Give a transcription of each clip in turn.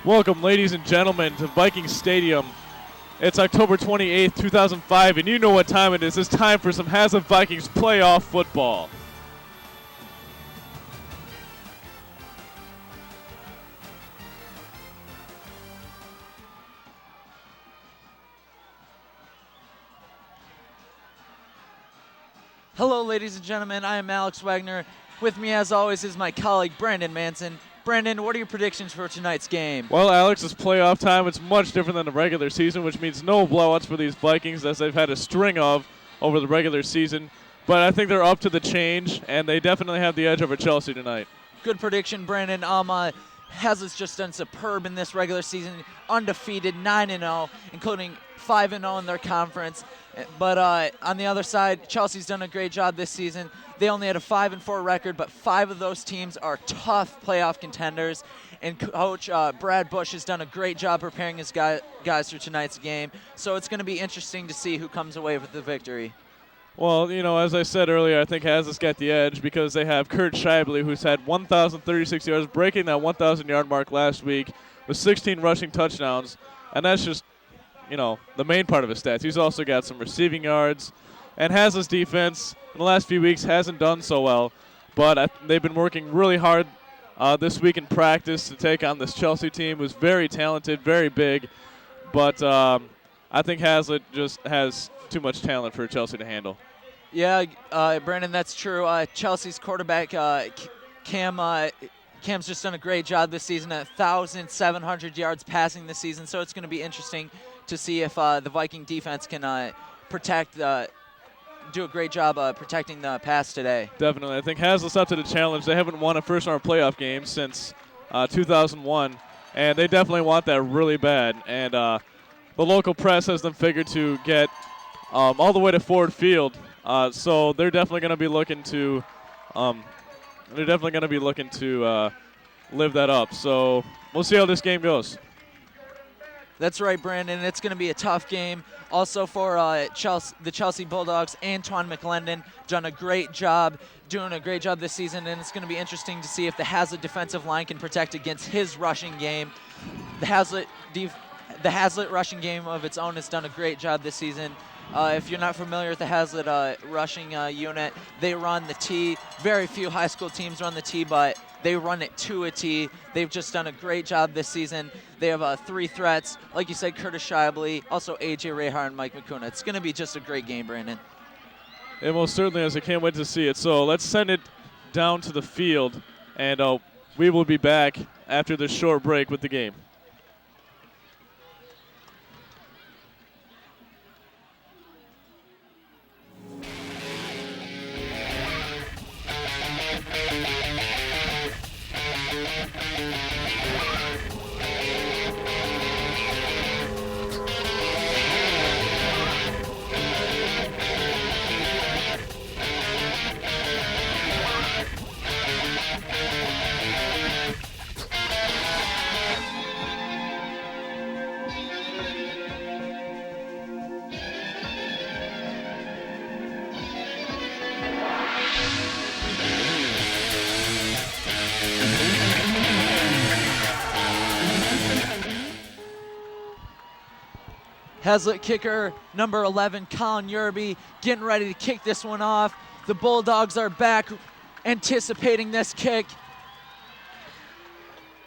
Welcome, ladies and gentlemen, to Viking Stadium. It's October 28th, 2005, and you know what time it is. It's time for some Haslett Vikings playoff football. Hello, ladies and gentlemen. I am Alex Wagner. With me, as always, is my colleague, Brandon Manson. Brandon, what are your predictions for tonight's game? Well, Alex, it's playoff time. It's much different than the regular season, which means no blowouts for these Vikings, as they've had a string of over the regular season. But I think they're up to the change, and they definitely have the edge over Chelsea tonight. Good prediction, Brandon. Haslett's just done superb in this regular season, undefeated, 9-0, including 5-0 in their conference. But on the other side, Chelsea's done a great job this season. They only had a 5-4 record, but 5 of those teams are tough playoff contenders. And Coach Brad Bush has done a great job preparing his guys for tonight's game. So it's going to be interesting to see who comes away with the victory. Well, you know, as I said earlier, I think Haslett's got the edge because they have Kurt Scheibele, who's had 1,036 yards, breaking that 1,000-yard mark last week with 16 rushing touchdowns. And that's just, you know, the main part of his stats. He's also got some receiving yards. And Haslett's defense in the last few weeks hasn't done so well, but they've been working really hard this week in practice to take on this Chelsea team, who's very talented, very big. But I think Haslett just has too much talent for Chelsea to handle. Yeah, Brandon, that's true. Chelsea's quarterback, Cam's just done a great job this season at 1,700 yards passing this season, so it's going to be interesting to see if the Viking defense can do a great job protecting the pass today. Definitely. I think Haslett's up to the challenge. They haven't won a first-round playoff game since 2001, and they definitely want that really bad. And the local press has them figured to get all the way to Ford Field, so they're definitely going to be looking to live that up. So we'll see how this game goes. That's right, Brandon. It's going to be a tough game. Also for the Chelsea Bulldogs, Antoine McLendon doing a great job this season, and it's going to be interesting to see if the Haslett defensive line can protect against his rushing game. The Haslett rushing game of its own has done a great job this season. If you're not familiar with the Haslett rushing unit, they run the T. Very few high school teams run the T, but they run it to a T. They've just done a great job this season. They have 3 threats. Like you said, Curtis Scheibele, also A.J. Rehar and Mike McCuna. It's going to be just a great game, Brandon. It most certainly is. I can't wait to see it. So let's send it down to the field, and we will be back after this short break with the game. Haslett kicker number 11, Colin Yerby, getting ready to kick this one off. The Bulldogs are back, anticipating this kick.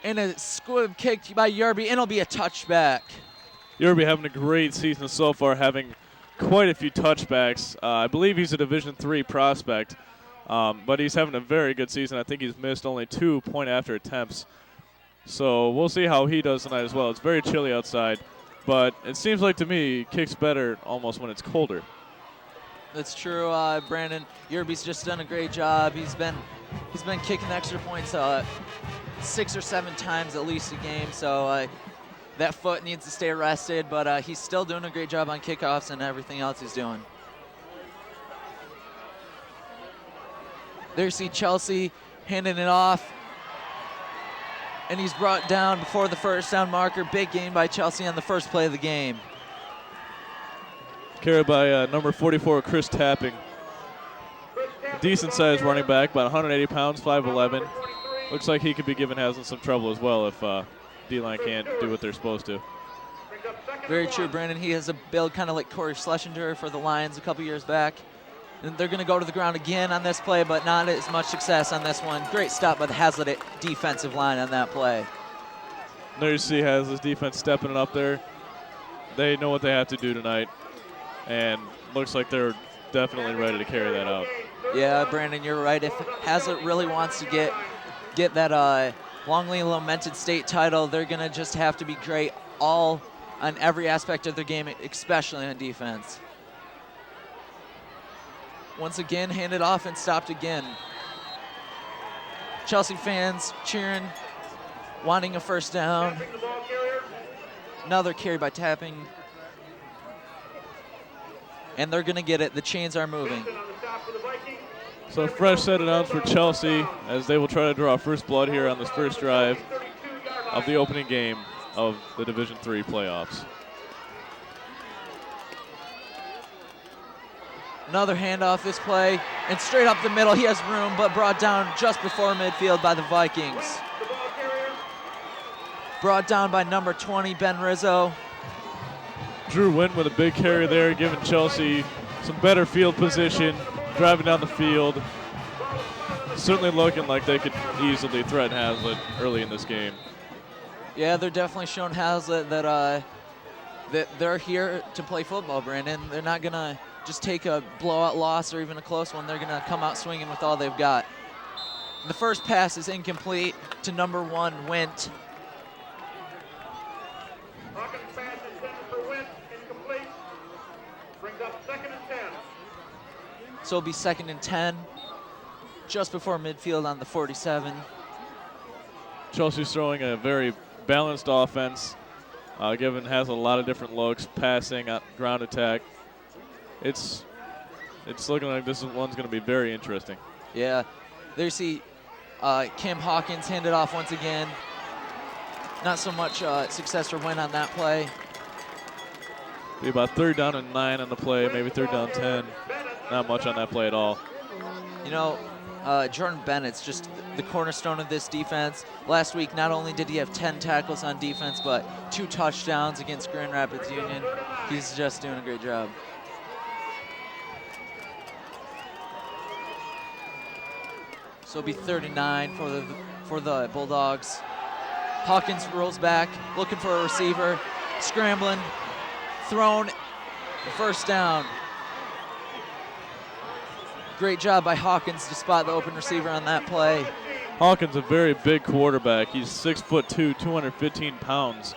And a squib kick by Yerby, and it'll be a touchback. Yerby having a great season so far, having quite a few touchbacks. I believe he's a Division III prospect, but he's having a very good season. I think he's missed only 2 point-after attempts. So we'll see how he does tonight as well. It's very chilly outside. But it seems like to me he kicks better almost when it's colder. That's true, Brandon. Yerby's just done a great job. He's been kicking extra points 6 or 7 times at least a game. So that foot needs to stay rested, but he's still doing a great job on kickoffs and everything else he's doing. There you see Chelsea handing it off. And he's brought down before the first down marker. Big gain by Chelsea on the first play of the game. Carried by number 44, Chris Tapping. Decent-sized running back, about 180 pounds, 5'11". Looks like he could be giving Haslett some trouble as well if D-line can't do what they're supposed to. Very true, Brandon. He has a build kind of like Corey Schlesinger for the Lions a couple years back. And they're going to go to the ground again on this play, but not as much success on this one. Great stop by the Haslett defensive line on that play. There you see Haslett's defense stepping it up there. They know what they have to do tonight, and looks like they're definitely ready to carry that out. Yeah, Brandon, you're right. If Haslett really wants to get that longly lamented state title, they're going to just have to be great all on every aspect of their game, especially on defense. Once again, handed off and stopped again. Chelsea fans cheering, wanting a first down. Another carry by Tapping. And they're going to get it. The chains are moving. So a fresh set of downs for Chelsea as they will try to draw first blood here on this first drive of the opening game of the Division III playoffs. Another handoff this play, and straight up the middle. He has room, but brought down just before midfield by the Vikings. Brought down by number 20, Ben Rizzo. Drew Wynn with a big carry there, giving Chelsea some better field position, driving down the field. Certainly looking like they could easily threaten Haslett early in this game. Yeah, they're definitely showing Haslett that they're here to play football, Brandon. They're not going to just take a blowout loss or even a close one. They're going to come out swinging with all they've got. The first pass is incomplete to number 1, Wint. Hawkins pass intended for Wint, incomplete. Brings up 2nd and 10. So it'll be 2nd and 10, just before midfield on the 47. Chelsea's throwing a very balanced offense, giving Haslett a lot of different looks, passing, ground attack. It's looking like this one's going to be very interesting. Yeah, there you see Cam Hawkins handed off once again. Not so much success for Wynn on that play. Be about 3rd down and 9 on the play, maybe 3rd down 10. Not much on that play at all. You know, Jordan Bennett's just the cornerstone of this defense. Last week, not only did he have 10 tackles on defense, but 2 touchdowns against Grand Rapids Union. He's just doing a great job. So it'll be 39 for the Bulldogs. Hawkins rolls back, looking for a receiver, scrambling, thrown, first down. Great job by Hawkins to spot the open receiver on that play. Hawkins, a very big quarterback. He's 6'2", 215 pounds.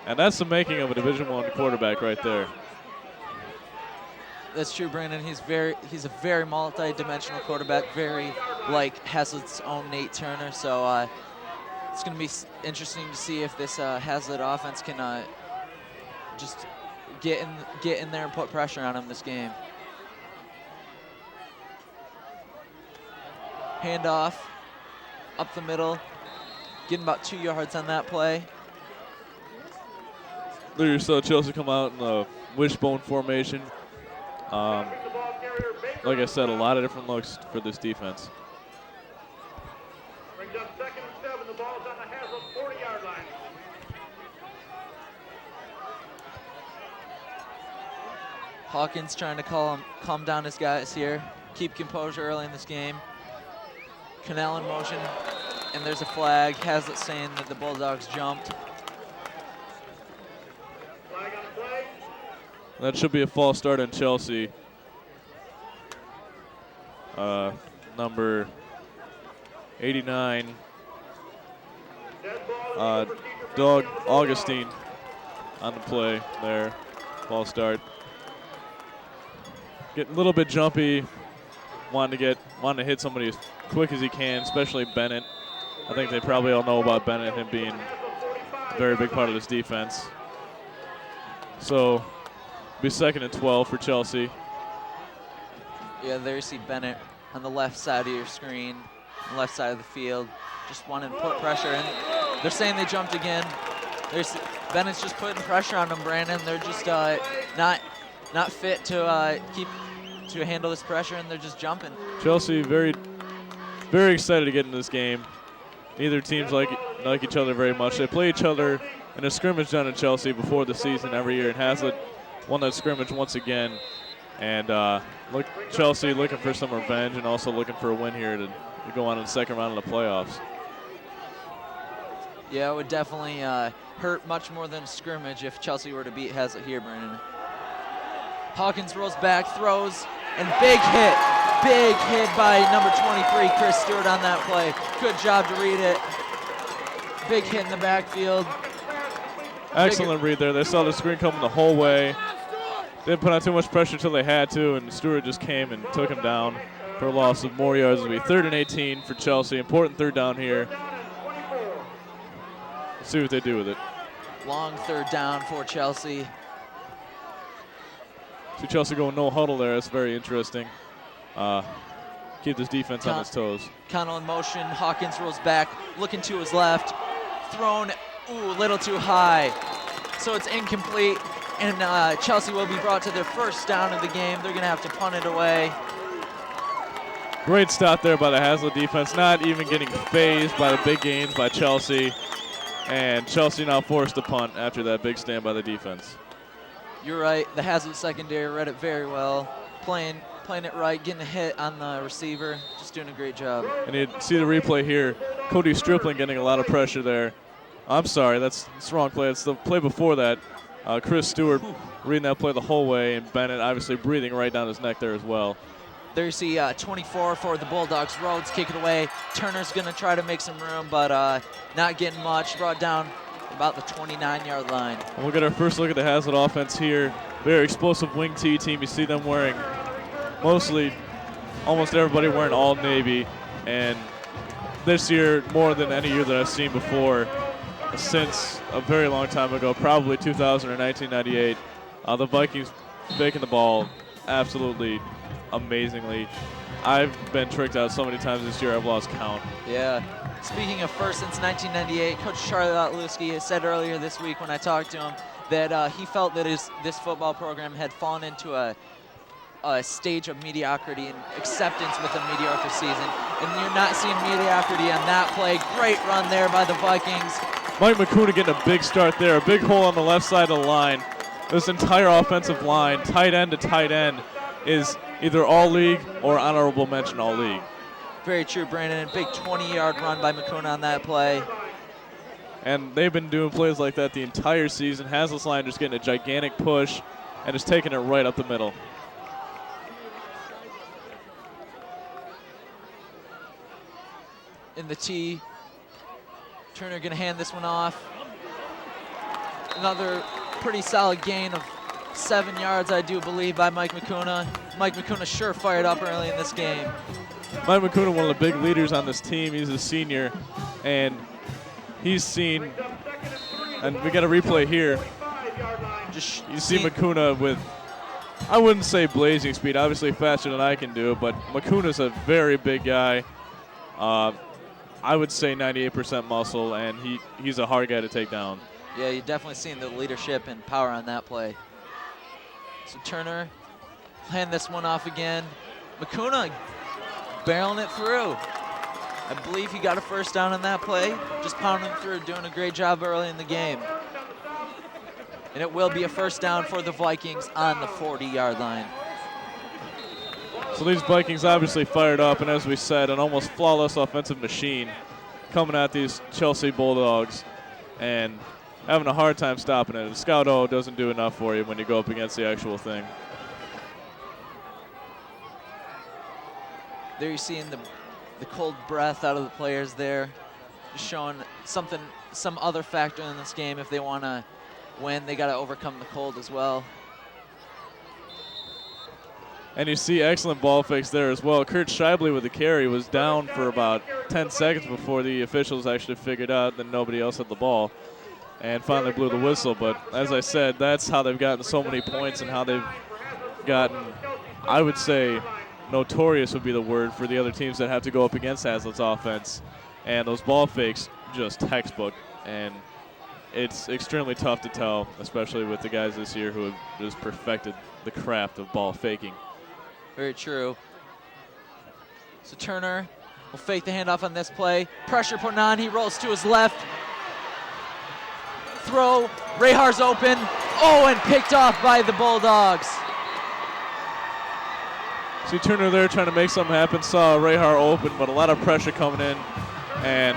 And that's the making of a Division I quarterback right there. That's true, Brandon. He's a very multi-dimensional quarterback, very like Haslett's own Nate Turner. So it's going to be interesting to see if this Haslett offense can just get in there and put pressure on him this game. Handoff up the middle, getting about 2 yards on that play. There you saw Chelsea come out in a wishbone formation. Like I said, a lot of different looks for this defense. Brings up 2nd and 7. The ball's on the Haslett 40-yard line. Hawkins trying to calm down his guys here, keep composure early in this game. Canal in motion, and there's a flag. Haslett saying that the Bulldogs jumped. Flag on the play. That should be a false start on Chelsea. Number 89, Doug Augustine on the play there. False start. Getting a little bit jumpy, wanting to hit somebody as quick as he can, especially Bennett. I think they probably all know about Bennett, him being a very big part of this defense. So, be 2nd and 12 for Chelsea. Yeah, there you see Bennett on the left side of your screen, on the left side of the field, just wanting to put pressure in. They're saying they jumped again. Bennett's just putting pressure on them, Brandon. They're just not fit to handle this pressure, and they're just jumping. Chelsea very, very excited to get in this game. Neither team's like like each other very much. They play each other in a scrimmage down in Chelsea before the season every year, and Haslett won that scrimmage once again. And Chelsea looking for some revenge and also looking for a win here to go on in the second round of the playoffs. Yeah, it would definitely hurt much more than a scrimmage if Chelsea were to beat Haslett here, Brandon. Hawkins rolls back, throws, and big hit by number 23, Chris Stewart on that play. Good job to read it. Big hit in the backfield. Excellent read there. They saw the screen coming the whole way. Didn't put on too much pressure until they had to, and Stewart just came and took him down for a loss of more yards. It'll be 3rd and 18 for Chelsea. Important third down here. Let's see what they do with it. Long third down for Chelsea. See Chelsea going no huddle there. That's very interesting. Keep this defense on its toes. Connell in motion. Hawkins rolls back, looking to his left. Thrown, a little too high. So it's incomplete, and Chelsea will be brought to their first down of the game. They're going to have to punt it away. Great stop there by the Haslett defense, not even getting phased by the big gains by Chelsea. And Chelsea now forced to punt after that big stand by the defense. You're right. The Haslett secondary read it very well. Playing it right, getting a hit on the receiver, just doing a great job. And you see the replay here. Cody Stripling getting a lot of pressure there. I'm sorry, that's the wrong play. It's the play before that. Chris Stewart reading that play the whole way, and Bennett obviously breathing right down his neck there as well. There you see 24 for the Bulldogs. Rhodes kick it away. Turner's going to try to make some room, but not getting much. Brought down about the 29-yard line. And we'll get our first look at the Haslett offense here. Very explosive wing tee team. You see them wearing almost everybody wearing all navy. And this year, more than any year that I've seen before, since a very long time ago, probably 2000 or 1998, the Vikings making the ball absolutely amazingly. I've been tricked out so many times this year I've lost count. Yeah. Speaking of first since 1998, Coach Charlie Lotluski said earlier this week when I talked to him that he felt that this football program had fallen into a stage of mediocrity and acceptance with a mediocre season. And you're not seeing mediocrity on that play. Great run there by the Vikings. Mike McCuna getting a big start there, a big hole on the left side of the line. This entire offensive line, tight end to tight end, is either all-league or honorable mention all-league. Very true, Brandon. Big 20-yard run by McCuna on that play. And they've been doing plays like that the entire season. Haslett's line just getting a gigantic push and just taking it right up the middle. In the tee. Turner going to hand this one off. Another pretty solid gain of 7 yards, I do believe, by Mike McCuna. Mike McCuna sure fired up early in this game. Mike McCuna, one of the big leaders on this team. He's a senior, and he's seen, and we got a replay here. You see McCuna with, I wouldn't say blazing speed, obviously faster than I can do, but McCuna's a very big guy. I would say 98% muscle, and he's a hard guy to take down. Yeah, you're definitely seeing the leadership and power on that play. So Turner, hand this one off again. McCuna barreling it through. I believe he got a first down on that play. Just pounding through, doing a great job early in the game. And it will be a first down for the Vikings on the 40-yard line. So these Vikings obviously fired up, and as we said, an almost flawless offensive machine coming at these Chelsea Bulldogs and having a hard time stopping it. Scout O doesn't do enough for you when you go up against the actual thing. There you're seeing the cold breath out of the players there, just showing some other factor in this game. If they want to win, they got to overcome the cold as well. And you see excellent ball fakes there as well. Kurt Shibley with the carry was down for about 10 seconds before the officials actually figured out that nobody else had the ball and finally blew the whistle. But as I said, that's how they've gotten so many points and how they've gotten, I would say, notorious would be the word for the other teams that have to go up against Haslett's offense. And those ball fakes, just textbook. And it's extremely tough to tell, especially with the guys this year who have just perfected the craft of ball faking. Very true. So Turner will fake the handoff on this play. Pressure put on. He rolls to his left. Throw. Rayhar's open. Oh, and picked off by the Bulldogs. See Turner there trying to make something happen. Saw Rayhar open, but a lot of pressure coming in, and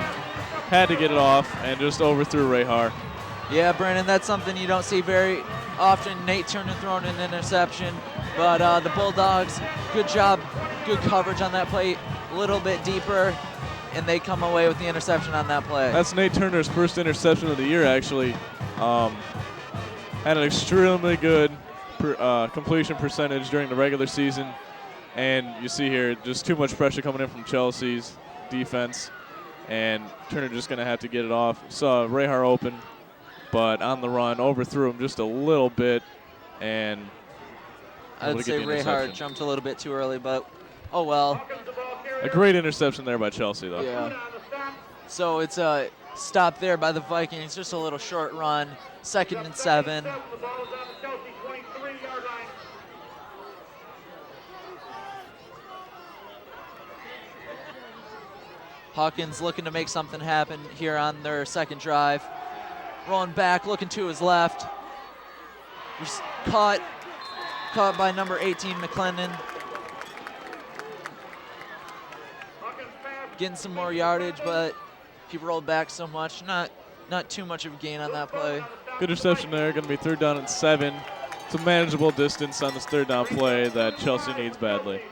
had to get it off and just overthrew Rayhar. Yeah, Brandon, that's something you don't see very often. Nate Turner throwing an interception, but the Bulldogs, good job, good coverage on that play, a little bit deeper, and they come away with the interception on that play. That's Nate Turner's first interception of the year, actually. Had an extremely good completion percentage during the regular season, and you see here just too much pressure coming in from Chelsea's defense, and Turner just going to have to get it off. Saw Rayhar open, but on the run, overthrew him just a little bit, and I'd say Rayhar jumped a little bit too early, but oh well. A great interception there by Chelsea, though. Yeah. So it's a stop there by the Vikings, just a little short run, 2nd and 7. The ball is on the Chelsea 23-yard line. Hawkins looking to make something happen here on their second drive. Rolling back, looking to his left. Caught by number 18, McClendon. Getting some more yardage, but he rolled back so much. Not too much of a gain on that play. Good reception there. Going to be 3rd down and 7. It's a manageable distance on this 3rd down play that Chelsea needs badly.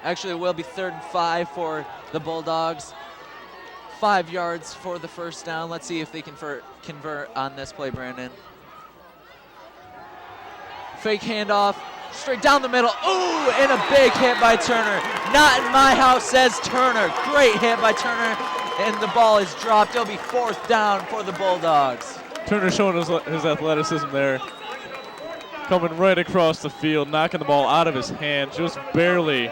Actually, it will be 3rd and 5 for the Bulldogs. 5 yards for the first down. Let's see if they can convert on this play, Brandon. Fake handoff, straight down the middle. Ooh, and a big hit by Turner. Not in my house, says Turner. Great hit by Turner, and the ball is dropped. It'll be 4th down for the Bulldogs. Turner showing his athleticism there. Coming right across the field, knocking the ball out of his hand, just barely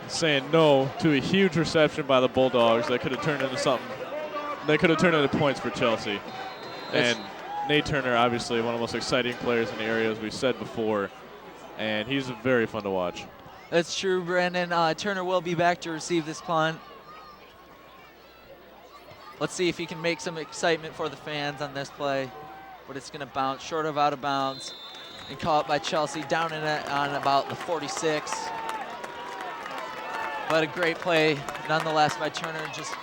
saying no to a huge reception by the Bulldogs that could have turned into something. They could have turned into points for Chelsea. And Nate Turner, obviously one of the most exciting players in the area, as we said before, and he's very fun to watch. That's true, Brandon. Turner will be back to receive this punt. Let's see if he can make some excitement for the fans on this play. But it's going to bounce short of out of bounds and caught by Chelsea down in it on about the 46. But a great play nonetheless by Turner, just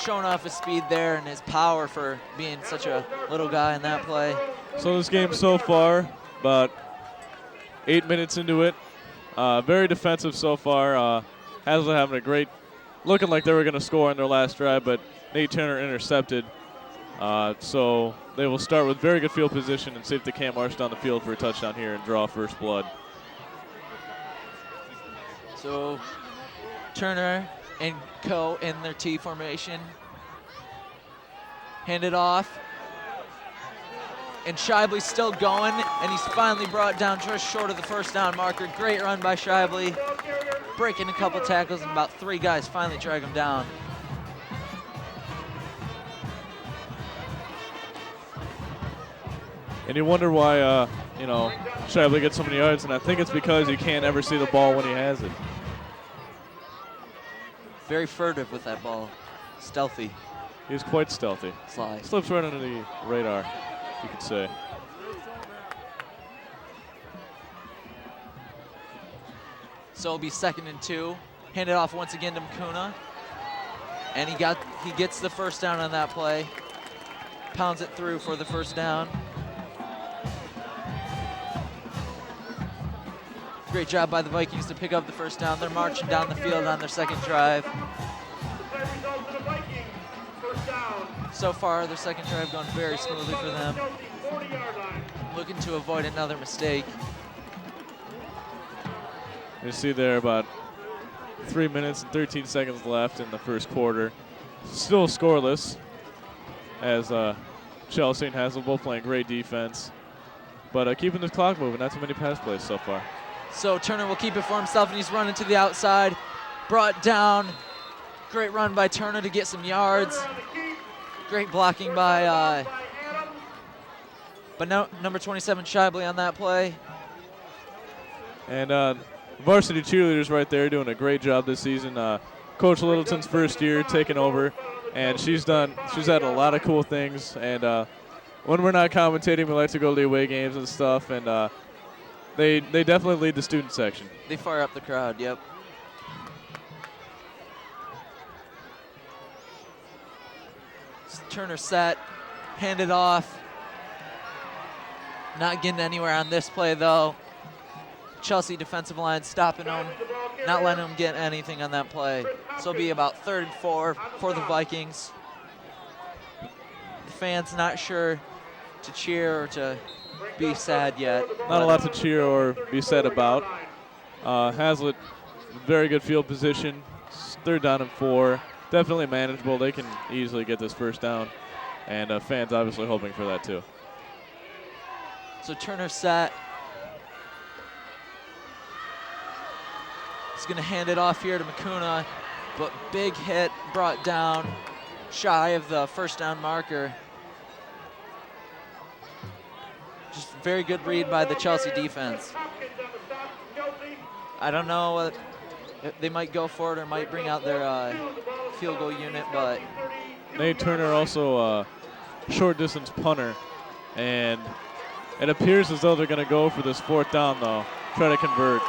showing off his speed there and his power for being such a little guy in that play. So this game so far, about 8 minutes into it, very defensive so far. Haslett having a great, looking like they were going to score on their last drive, but Nate Turner intercepted. So they will start with very good field position and see if they can't march down the field for a touchdown here and draw first blood. So Turner and Co. in their T formation. Hand it off. And Shibley's still going, and he's finally brought down just short of the first down marker. Great run by Shibley. Breaking a couple tackles, and about 3 guys finally drag him down. And you wonder why, Shibley gets so many yards, and I think it's because you can't ever see the ball when he has it. Very furtive with that ball. Stealthy. He's quite stealthy. Sly. Slips right under the radar, you could say. So it'll be 2nd and 2. Hand it off once again to Mukuna. And he gets the first down on that play. Pounds it through for the first down. Great job by the Vikings to pick up the first down. They're marching down the field on their second drive. So far, their second drive gone very smoothly for them. Looking to avoid another mistake. You see there about 3 minutes and 13 seconds left in the first quarter. Still scoreless as Chelsea and Haslett both playing great defense. But keeping the clock moving, not too many pass plays so far. So Turner will keep it for himself, and he's running to the outside. Brought down. Great run by Turner to get some yards. Great blocking by number 27, Shibley on that play. And varsity cheerleaders right there doing a great job this season. Coach Littleton's first year taking over, and she's had a lot of cool things. And when we're not commentating, we like to go to the away games and stuff. And they definitely lead the student section. They fire up the crowd. Yep. Turner set, hand it off. Not getting anywhere on this play though. Chelsea defensive line stopping them, not letting them get anything on that play. So it'll be about 3rd and 4 for the Vikings. The fans not sure to cheer or to be sad yet. Not a lot to cheer or be sad about. Haslett, very good field position. 3rd down and 4. Definitely manageable. They can easily get this first down. And fans obviously hoping for that too. So Turner set. He's going to hand it off here to Makuna, but big hit brought down shy of the first down marker. Just very good read by the Chelsea defense. I don't know, they might go for it or might bring out their field goal unit, but Nate Turner also a short distance punter, and it appears as though they're going to go for this 4th down though, try to convert.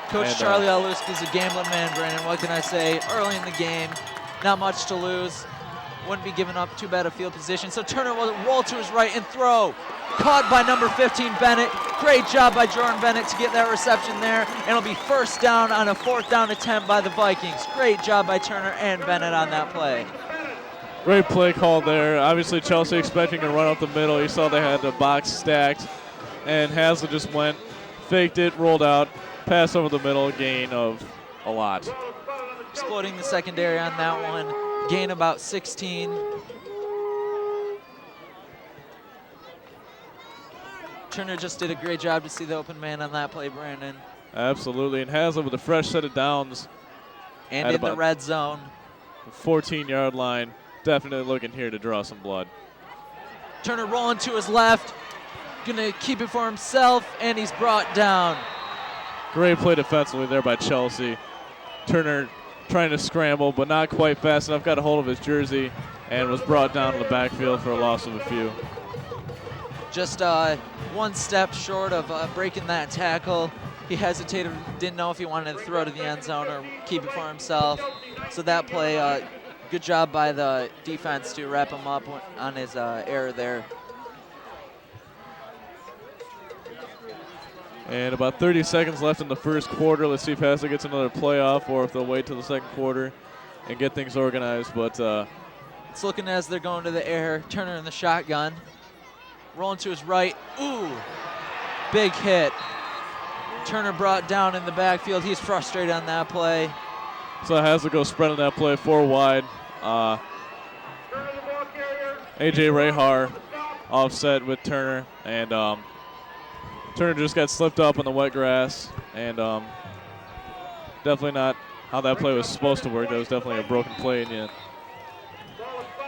Coach Charlie Aluski is a gambling man, Brandon. What can I say? Early in the game, not much to lose. Wouldn't be giving up too bad a field position. So Turner will roll to his right and throw. Caught by number 15, Bennett. Great job by Jordan Bennett to get that reception there. And it'll be first down on a 4th down attempt by the Vikings. Great job by Turner and Bennett on that play. Great play call there. Obviously Chelsea expecting to run up the middle. You saw they had the box stacked. And Haslett just went, faked it, rolled out. Pass over the middle, gain of a lot. Exploiting the secondary on that one. Gain about 16. Turner just did a great job to see the open man on that play, Brandon. Absolutely, and Haslett with a fresh set of downs. And in the red zone. 14-yard line. Definitely looking here to draw some blood. Turner rolling to his left. Gonna keep it for himself, and he's brought down. Great play defensively there by Chelsea. Turner trying to scramble, but not quite fast enough. Got a hold of his jersey and was brought down to the backfield for a loss of a few. Just one step short of breaking that tackle. He hesitated, didn't know if he wanted to throw to the end zone or keep it for himself. So that play, good job by the defense to wrap him up on his error there. And about 30 seconds left in the first quarter. Let's see if Haslett gets another playoff or if they'll wait till the second quarter and get things organized. But it's looking as they're going to the air. Turner in the shotgun. Rolling to his right. Ooh, big hit. Turner brought down in the backfield. He's frustrated on that play. So Haslett goes spread on that play, 4 wide. A.J. Rahar offset with Turner. And Turner just got slipped up on the wet grass, and definitely not how that play was supposed to work. That was definitely a broken play, and you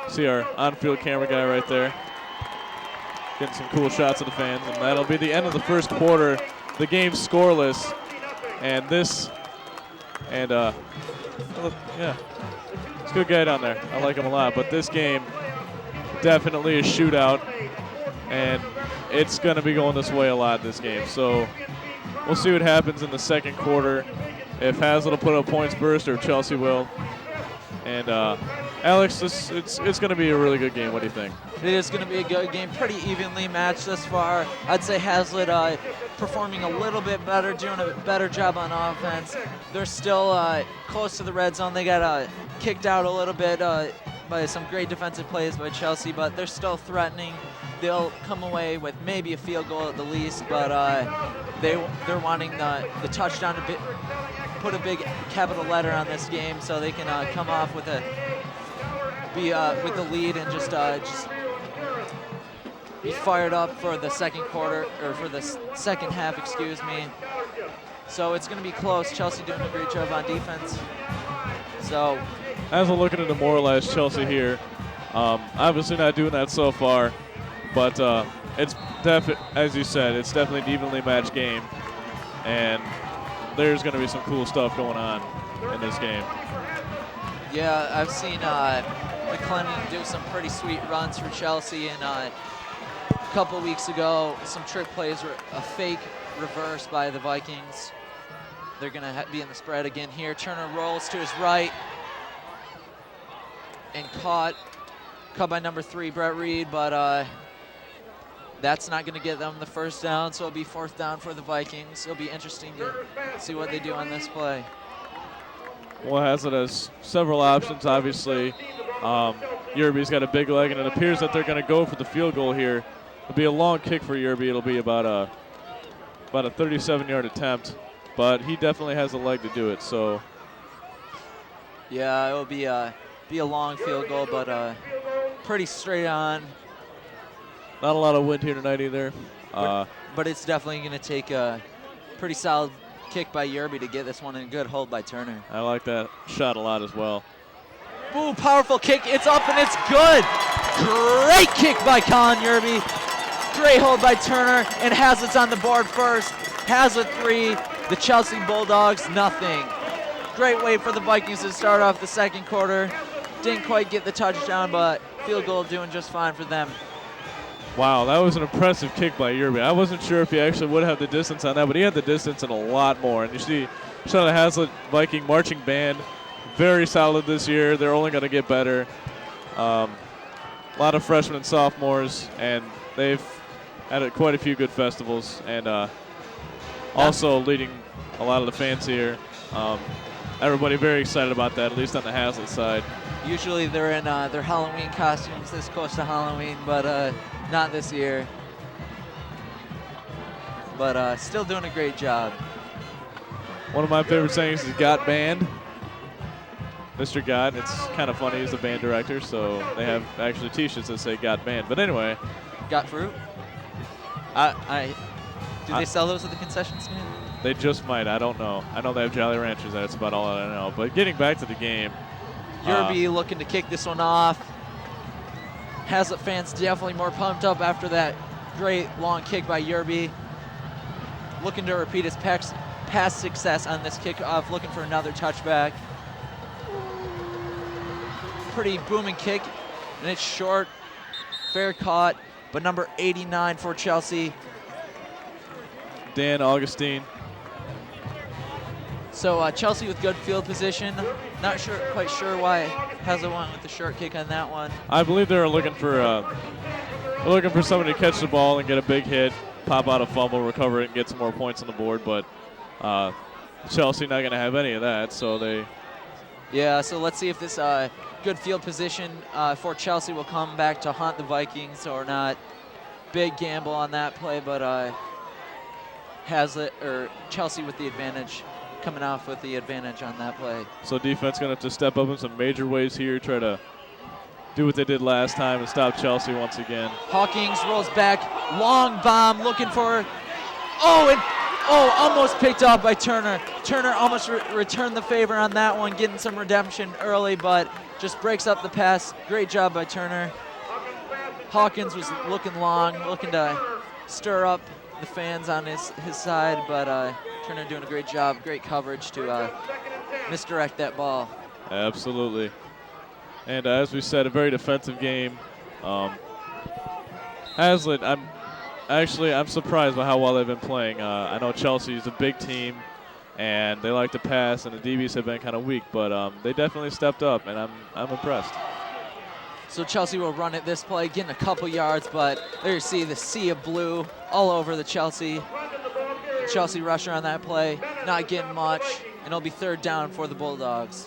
see our on-field camera guy right there getting some cool shots of the fans, and that'll be the end of the first quarter. The game's scoreless, and yeah, it's a good guy down there. I like him a lot, but this game definitely a shootout, and it's going to be going this way a lot this game. So we'll see what happens in the second quarter. If Haslett will put up points first or if Chelsea will. And Alex, it's going to be a really good game. What do you think? It is going to be a good game, pretty evenly matched thus far. I'd say Haslett performing a little bit better, doing a better job on offense. They're still close to the red zone. They got kicked out a little bit by some great defensive plays by Chelsea, but they're still threatening. They'll come away with maybe a field goal at the least, but they're wanting the touchdown to put a big capital letter on this game so they can come off with the lead and just be fired up for the second quarter, or for the second half, excuse me. So it's going to be close. Chelsea doing a great job on defense. So as we're looking to demoralize Chelsea here, obviously not doing that so far, but it's as you said, it's definitely an evenly matched game, and there's going to be some cool stuff going on in this game. Yeah, I've seen McClendon do some pretty sweet runs for Chelsea, and a couple weeks ago, some trick plays were a fake reverse by the Vikings. They're going to be in the spread again here. Turner rolls to his right and caught by number 3, Brett Reed, but that's not going to get them the first down, so it'll be 4th down for the Vikings. It'll be interesting to see what they do on this play. Well, Haslett has several options, obviously. Yerby's got a big leg, and it appears that they're going to go for the field goal here. It'll be a long kick for Yerby. It'll be about a 37-yard attempt, but he definitely has a leg to do it. So, yeah, it'll be a long field goal, but pretty straight on. Not a lot of wind here tonight either. But it's definitely going to take a pretty solid kick by Yerby to get this one, and a good hold by Turner. I like that shot a lot as well. Ooh, powerful kick. It's up and it's good. Great kick by Colin Yerby. Great hold by Turner, and Haslett's on the board first. Haslett 3, the Chelsea Bulldogs nothing. Great way for the Vikings to start off the second quarter. Didn't quite get the touchdown, but field goal doing just fine for them. Wow, that was an impressive kick by Yerby. I wasn't sure if he actually would have the distance on that, but he had the distance and a lot more. And you see, shout out to Haslett Viking marching band, very solid this year. They're only going to get better. A lot of freshmen and sophomores, and they've had quite a few good festivals, and also leading a lot of the fans here. Everybody very excited about that, at least on the Haslett side. Usually they're in their Halloween costumes this close to Halloween, but not this year. But still doing a great job. One of my favorite sayings is "Got Band." Mr. Gott, it's kind of funny, he's the band director, so they have actually t-shirts that say "Got Band." But anyway. Got fruit? Do they sell those at the concession stand? They just might, I don't know. I know they have Jolly Ranchers, that's about all I know. But getting back to the game. Yerby looking to kick this one off. Haslett fans definitely more pumped up after that great long kick by Yerby. Looking to repeat his past success on this kickoff, looking for another touchback. Pretty booming kick, and it's short. Fair caught, but number 89 for Chelsea. Dan Augustine. So Chelsea with good field position. Not quite sure why Haslett went with the short kick on that one. I believe they're looking for somebody to catch the ball and get a big hit, pop out a fumble, recover it, and get some more points on the board. But Chelsea not going to have any of that, so they. Yeah. So let's see if this good field position for Chelsea will come back to haunt the Vikings or not. Big gamble on that play, but Haslett or Chelsea with the advantage. Coming off with the advantage on that play. So defense going to have to step up in some major ways here, try to do what they did last time and stop Chelsea once again. Hawkins rolls back, long bomb, looking for, almost picked off by Turner. Turner almost returned the favor on that one, getting some redemption early, but just breaks up the pass. Great job by Turner. Hawkins was looking long, looking to stir up the fans on his side, but Turner doing a great job, great coverage to misdirect that ball. Absolutely. And as we said, a very defensive game. Haslett, I'm surprised by how well they've been playing. I know Chelsea is a big team, and they like to pass, and the DBs have been kind of weak, but they definitely stepped up, and I'm impressed. So Chelsea will run it this play, getting a couple yards, but there you see the sea of blue all over the Chelsea rusher on that play, not getting much, and it'll be 3rd down for the Bulldogs.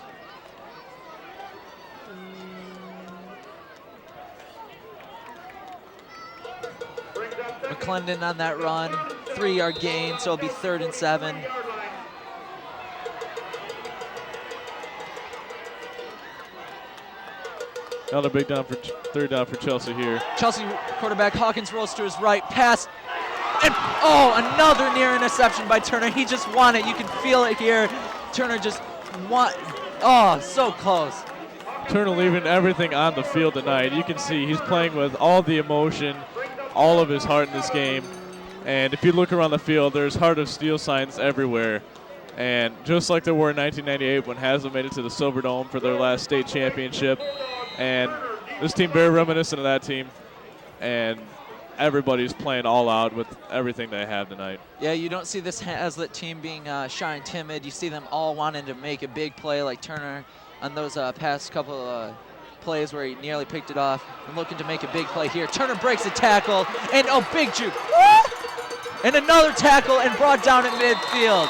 McClendon on that run, 3-yard gain, so it'll be 3rd and 7. Another big down for 3rd down for Chelsea here. Chelsea quarterback Hawkins rolls to his right, pass, and another near interception by Turner. He just won it. You can feel it here. Turner just so close. Turner leaving everything on the field tonight. You can see he's playing with all the emotion, all of his heart in this game. And if you look around the field, there's Heart of Steel signs everywhere. And just like they were in 1998 when Haslett made it to the Silver Dome for their last state championship. And this team very reminiscent of that team. And everybody's playing all out with everything they have tonight. Yeah, you don't see this Haslett team being shy and timid. You see them all wanting to make a big play like Turner on those past couple plays where he nearly picked it off and looking to make a big play here. Turner breaks a tackle, and oh, big juke. And another tackle and brought down at midfield.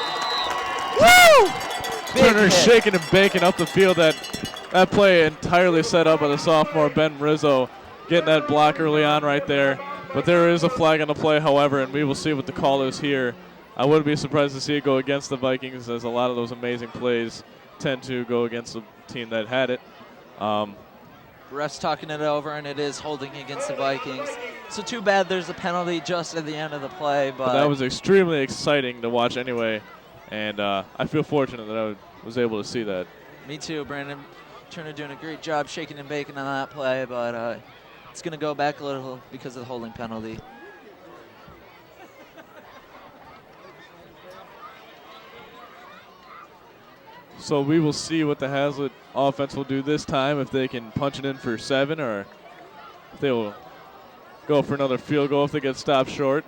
Woo! Turner shaking and baking up the field. That play entirely set up by the sophomore Ben Rizzo, getting that block early on right there. But there is a flag on the play, however, and we will see what the call is here. I wouldn't be surprised to see it go against the Vikings, as a lot of those amazing plays tend to go against the team that had it. Ref's talking it over, and it is holding against the Vikings. So too bad there's a penalty just at the end of the play. But that was extremely exciting to watch anyway, and I feel fortunate that I was able to see that. Me too, Brandon. Turner doing a great job shaking and baking on that play, but it's going to go back a little because of the holding penalty. So we will see what the Haslett offense will do this time, if they can punch it in for 7 or if they will go for another field goal if they get stopped short.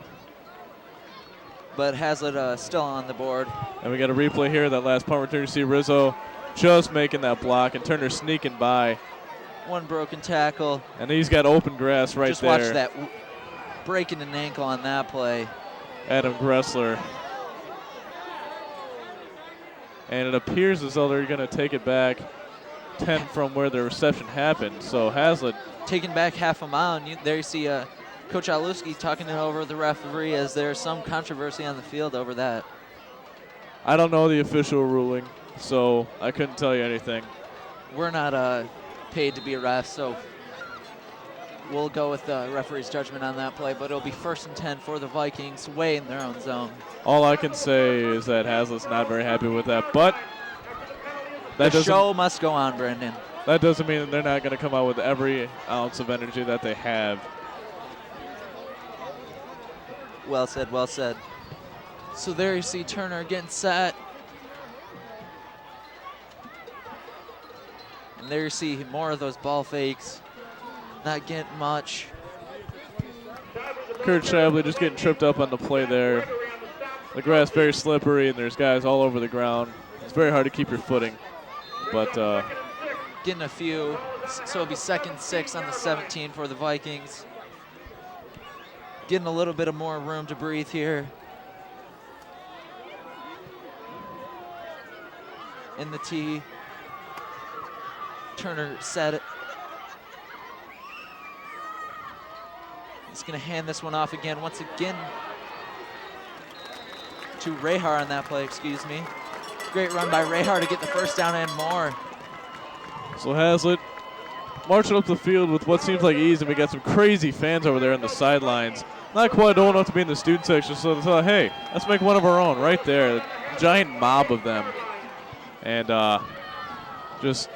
But Haslett still on the board. And we got a replay here, that last punt return. You see Rizzo just making that block and Turner sneaking by. One broken tackle. And he's got open grass right just there. Just watch that breaking an ankle on that play. Adam Gressler. And it appears as though they're going to take it back 10 from where the reception happened. So Haslett taking back half a mile. And there you see Coach Aluski talking it over the referee, as there's some controversy on the field over that. I don't know the official ruling, so I couldn't tell you anything. We're not paid to be a ref, so we'll go with the referee's judgment on that play, but it'll be 1st and 10 for the Vikings, way in their own zone. All I can say is that Haslett's not very happy with that, but the show must go on, Brendan. That doesn't mean that they're not going to come out with every ounce of energy that they have. Well said, well said. So there you see Turner getting set. And there you see more of those ball fakes. Not getting much. Kurt Shibley just getting tripped up on the play there. The grass very slippery, and there's guys all over the ground. It's very hard to keep your footing. But getting a few, so it'll be 2nd and 6 on the 17 for the Vikings. Getting a little bit of more room to breathe here. In the tee. Turner set it. He's going to hand this one off again, once again, to Rehar on that play, excuse me. Great run by Rehar to get the 1st down and more. So Haslett marching up the field with what seems like ease, and we got some crazy fans over there in the sidelines. Not quite old enough to be in the student section, so they thought, hey, let's make one of our own right there. A giant mob of them. And just,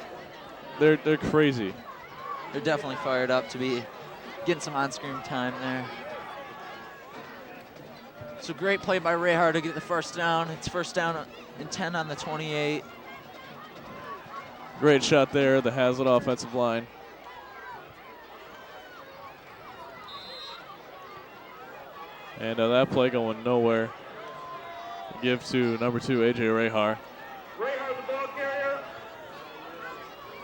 they're crazy. They're definitely fired up to be getting some on-screen time there. So great play by Rehar to get the 1st down. It's 1st down and 10 on the 28. Great shot there, the Haslett offensive line. And that play going nowhere. Give to number 2, A.J. Rehar. Rehar, the ball carrier.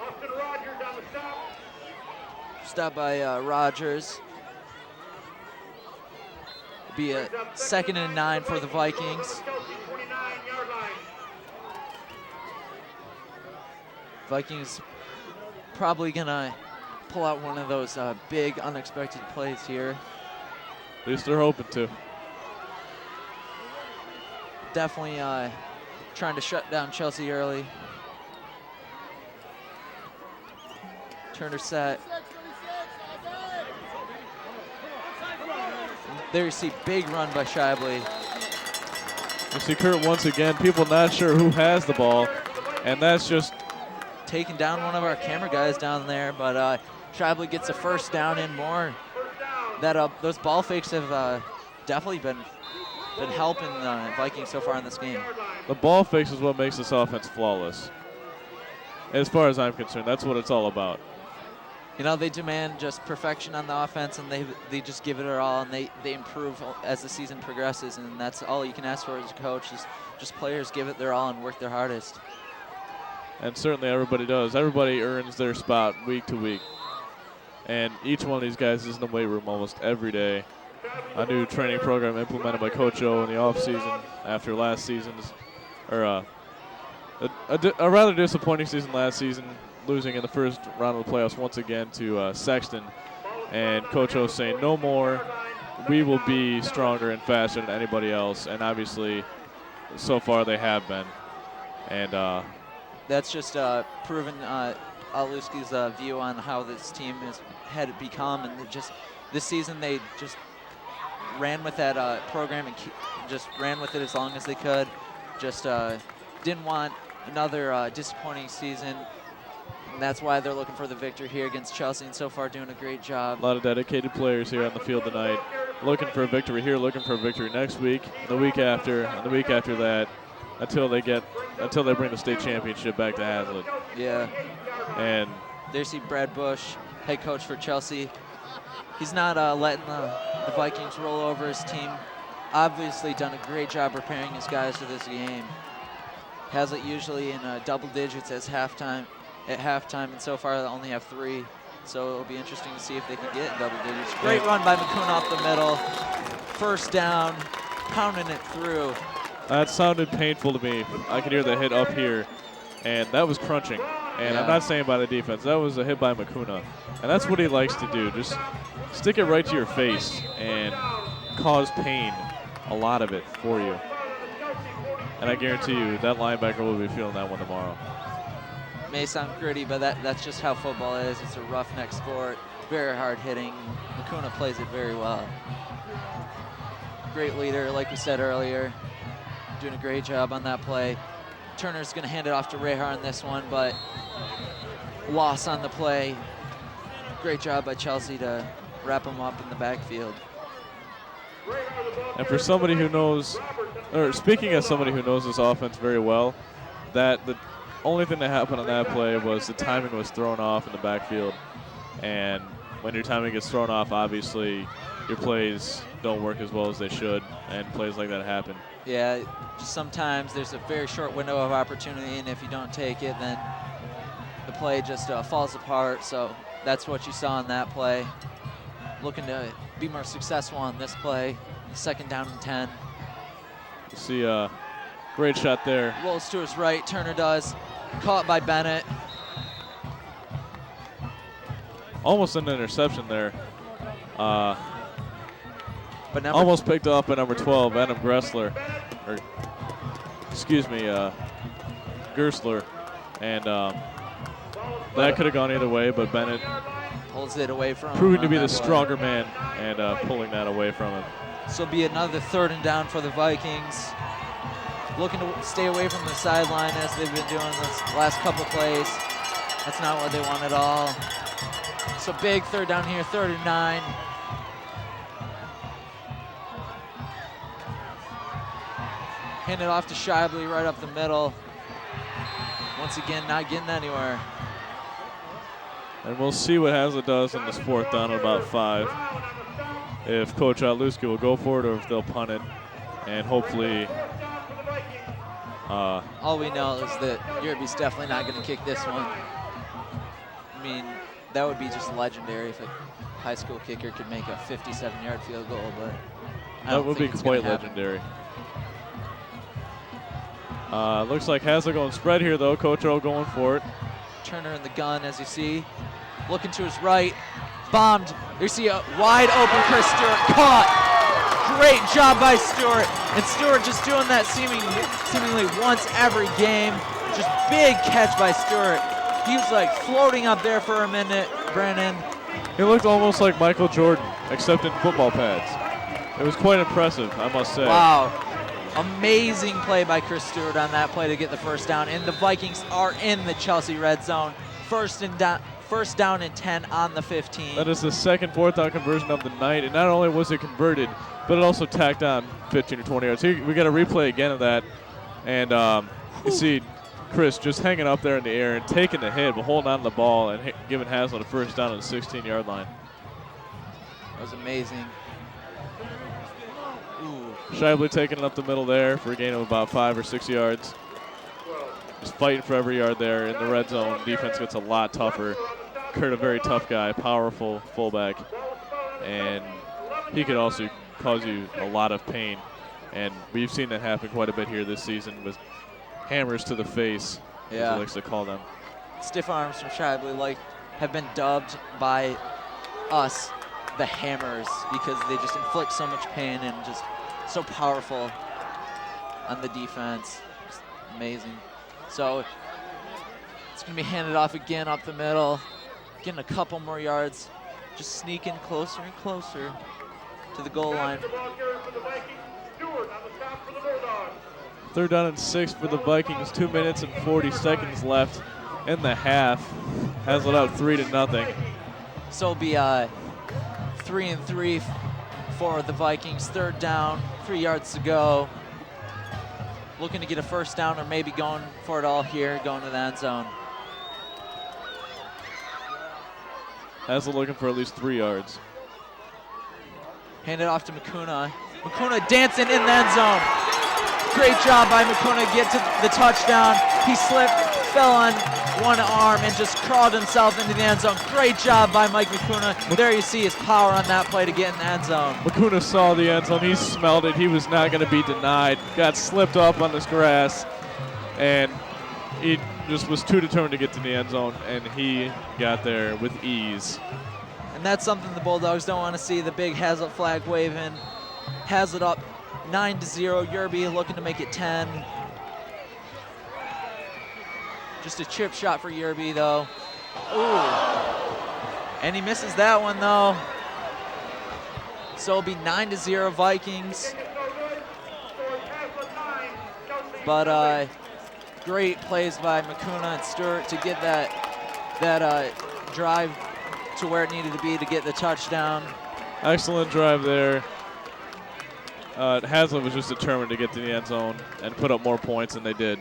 Austin Rogers on the stop. Stop by Rogers. Be a 2nd and 9 for the Vikings. Vikings probably gonna pull out one of those big unexpected plays here. At least they're hoping to. Definitely trying to shut down Chelsea early. Turner set. There you see big run by Shibley. You see Kurt once again, people not sure who has the ball, and that's just taking down one of our camera guys down there, but Shibley gets a 1st down and more. That those ball fakes have definitely been helping the Vikings so far in this game. the ball fakes is what makes this offense flawless. As far as I'm concerned, that's what it's all about. You know, they demand just perfection on the offense, and they just give it their all, and they improve as the season progresses, and that's all you can ask for as a coach is just players give it their all and work their hardest. And certainly everybody does. Everybody earns their spot week to week. And each one of these guys is in the weight room almost every day. A new training program implemented by Coach O in the offseason after last season's, or a rather disappointing season last season, losing in the first round of the playoffs once again to Sexton. And Coach O saying, no more. We will be stronger and faster than anybody else. And obviously, so far they have been. And that's just proven Aluski's view on how this team had become. And just this season they just ran with that program and just ran with it as long as they could. Just didn't want another disappointing season. And that's why they're looking for the victory here against Chelsea, and so far doing a great job. A lot of dedicated players here on the field tonight, looking for a victory here, looking for a victory next week, the week after, and the week after that, until they bring the state championship back to Haslett. Yeah. And there's Brad Bush, head coach for Chelsea. He's not letting the Vikings roll over his team. Obviously done a great job preparing his guys for this game. Haslett usually in double digits at halftime, and so far they only have 3. So it'll be interesting to see if they can get in double digits. Great run by McCune off the middle. First down, pounding it through. That sounded painful to me. I could hear the hit up here, and that was crunching. And Yeah. I'm not saying by the defense. That was a hit by McCuna. And that's what he likes to do. Just stick it right to your face and cause pain, a lot of it, for you. And I guarantee you that linebacker will be feeling that one tomorrow. May sound gritty, but that's just how football is. It's a roughneck sport, very hard hitting. McCuna plays it very well. Great leader, like we said earlier, doing a great job on that play. Turner's going to hand it off to Rehar on this one, but loss on the play. Great job by Chelsea to wrap him up in the backfield. And for somebody who knows, or speaking as somebody who knows this offense very well, that the only thing that happened on that play was the timing was thrown off in the backfield. And when your timing gets thrown off, obviously your plays don't work as well as they should, and plays like that happen. Yeah, just sometimes there's a very short window of opportunity, and if you don't take it, then the play just falls apart. So that's what you saw in that play. Looking to be more successful on this play. 2nd down and 10. You see a great shot there. Rolls to his right, Turner does. Caught by Bennett. Almost an interception there. But Almost picked up by number 12, Adam Gressler. Or, excuse me, Gersler. And that could have gone either way, but Bennett pulls it away from him. proving to be the stronger man and pulling that away from him. So it'll be another 3rd and down for the Vikings. Looking to stay away from the sideline as they've been doing this last couple plays. That's not what they want at all. So big 3rd down here, 3rd and 9. Hand it off to Shibley right up the middle. Once again, not getting anywhere. And we'll see what Haslett does on this 4th down at about 5. If Coach Otluski will go for it or if they'll punt it. And hopefully all we know is that Yerby's definitely not going to kick this one. I mean, that would be just legendary if a high school kicker could make a 57-yard field goal, but that would be quite legendary. Looks like Haslett going spread here, though. Coach O going for it. Turner in the gun, as you see. Looking to his right. Bombed. You see a wide open Chris Stewart. Caught. Great job by Stewart. And Stewart just doing that seemingly once every game. Just big catch by Stewart. He was like floating up there for a minute, Brennan. He looked almost like Michael Jordan, except in football pads. It was quite impressive, I must say. Wow. Amazing play by Chris Stewart on that play to get the 1st down. And the Vikings are in the Chelsea red zone. First down and 10 on the 15. That is the 2nd 4th down conversion of the night. And not only was it converted, but it also tacked on 15 or 20 yards. We got a replay again of that. And you see Chris just hanging up there in the air and taking the hit, but holding on to the ball and giving Haslett a first down on the 16-yard line. That was amazing. Ooh. Shibley taking it up the middle there for a gain of about 5 or 6 yards. Just fighting for every yard there in the red zone. Defense gets a lot tougher. Kurt, a very tough guy, powerful fullback, and he could also cause you a lot of pain. And we've seen that happen quite a bit here this season with hammers to the face, as he likes to call them. Stiff arms from Shibley have been dubbed by us the hammers because they just inflict so much pain and just so powerful on the defense. Just amazing. So it's going to be handed off again up the middle, getting a couple more yards, just sneaking closer and closer to the goal line. 3rd down and 6 for the Vikings. 2 minutes and 40 seconds left in the half. Haslett out 3-0. So it'll be 3-3 for the Vikings. 3rd down, 3 yards to go. Looking to get a first down or maybe going for it all here, going to the end zone. Haslett looking for at least 3 yards. Hand it off to Makuna. Makuna dancing in the end zone. Great job by Makuna, get to the touchdown. He slipped, fell on one arm, and just crawled himself into the end zone. Great job by Mike Makuna. There you see his power on that play to get in the end zone. Makuna saw the end zone. He smelled it. He was not going to be denied. Got slipped up on this grass, and he just was too determined to get to the end zone, and he got there with ease. And that's something the Bulldogs don't want to see, the big Haslett flag waving. Haslett up 9-0. Yerby looking to make it 10. Just a chip shot for Yerby, though. Ooh. And he misses that one, though. So it'll be 9-0 Vikings. But great plays by Makuna and Stewart to get that drive to where it needed to be to get the touchdown. Excellent drive there. Haslett was just determined to get to the end zone and put up more points than they did.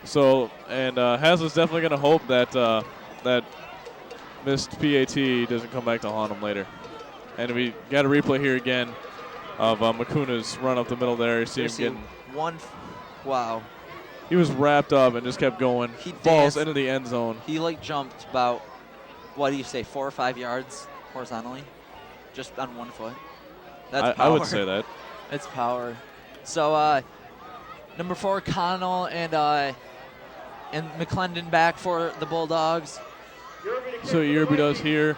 So, and Haslett's definitely going to hope that that missed PAT doesn't come back to haunt him later. And we got a replay here again of Makuna's run up the middle there. You see him getting wow. He was wrapped up and just kept going. He falls danced. into the end zone. He jumped about, what do you say, 4 or 5 yards horizontally, just on one foot. That's power. I would say that. It's power. So number 4, Connell and McClendon back for the Bulldogs. So Yerby does here.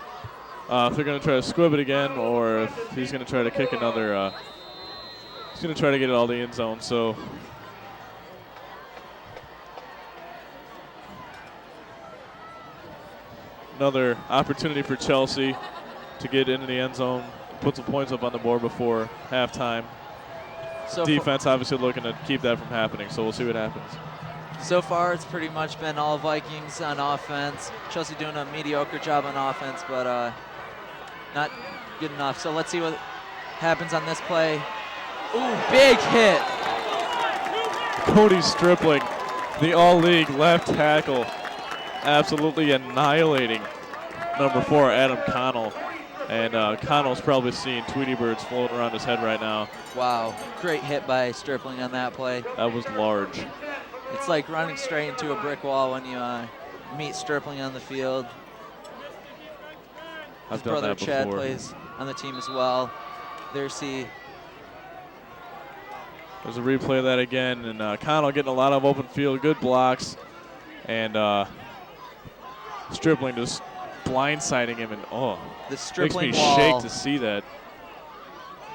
If they're going to try to squib it again, or if he's going to try to kick another, he's going to try to get it all the end zone. So another opportunity for Chelsea to get into the end zone, put some points up on the board before halftime. So defense obviously looking to keep that from happening, so we'll see what happens. So far, it's pretty much been all Vikings on offense. Chelsea doing a mediocre job on offense, but not good enough. So let's see what happens on this play. Ooh, big hit. Cody Stripling, the all-league left tackle, absolutely annihilating number 4, Adam Connell. And Connell's probably seeing Tweety birds floating around his head right now. Wow, great hit by Stripling on that play. That was large. It's like running straight into a brick wall when you meet Stripling on the field. His brother Chad plays on the team as well. There's a replay of that again, and Connell getting a lot of open field, good blocks, and Stripling just blindsiding him, and the Stripling makes me wall. shake to see that.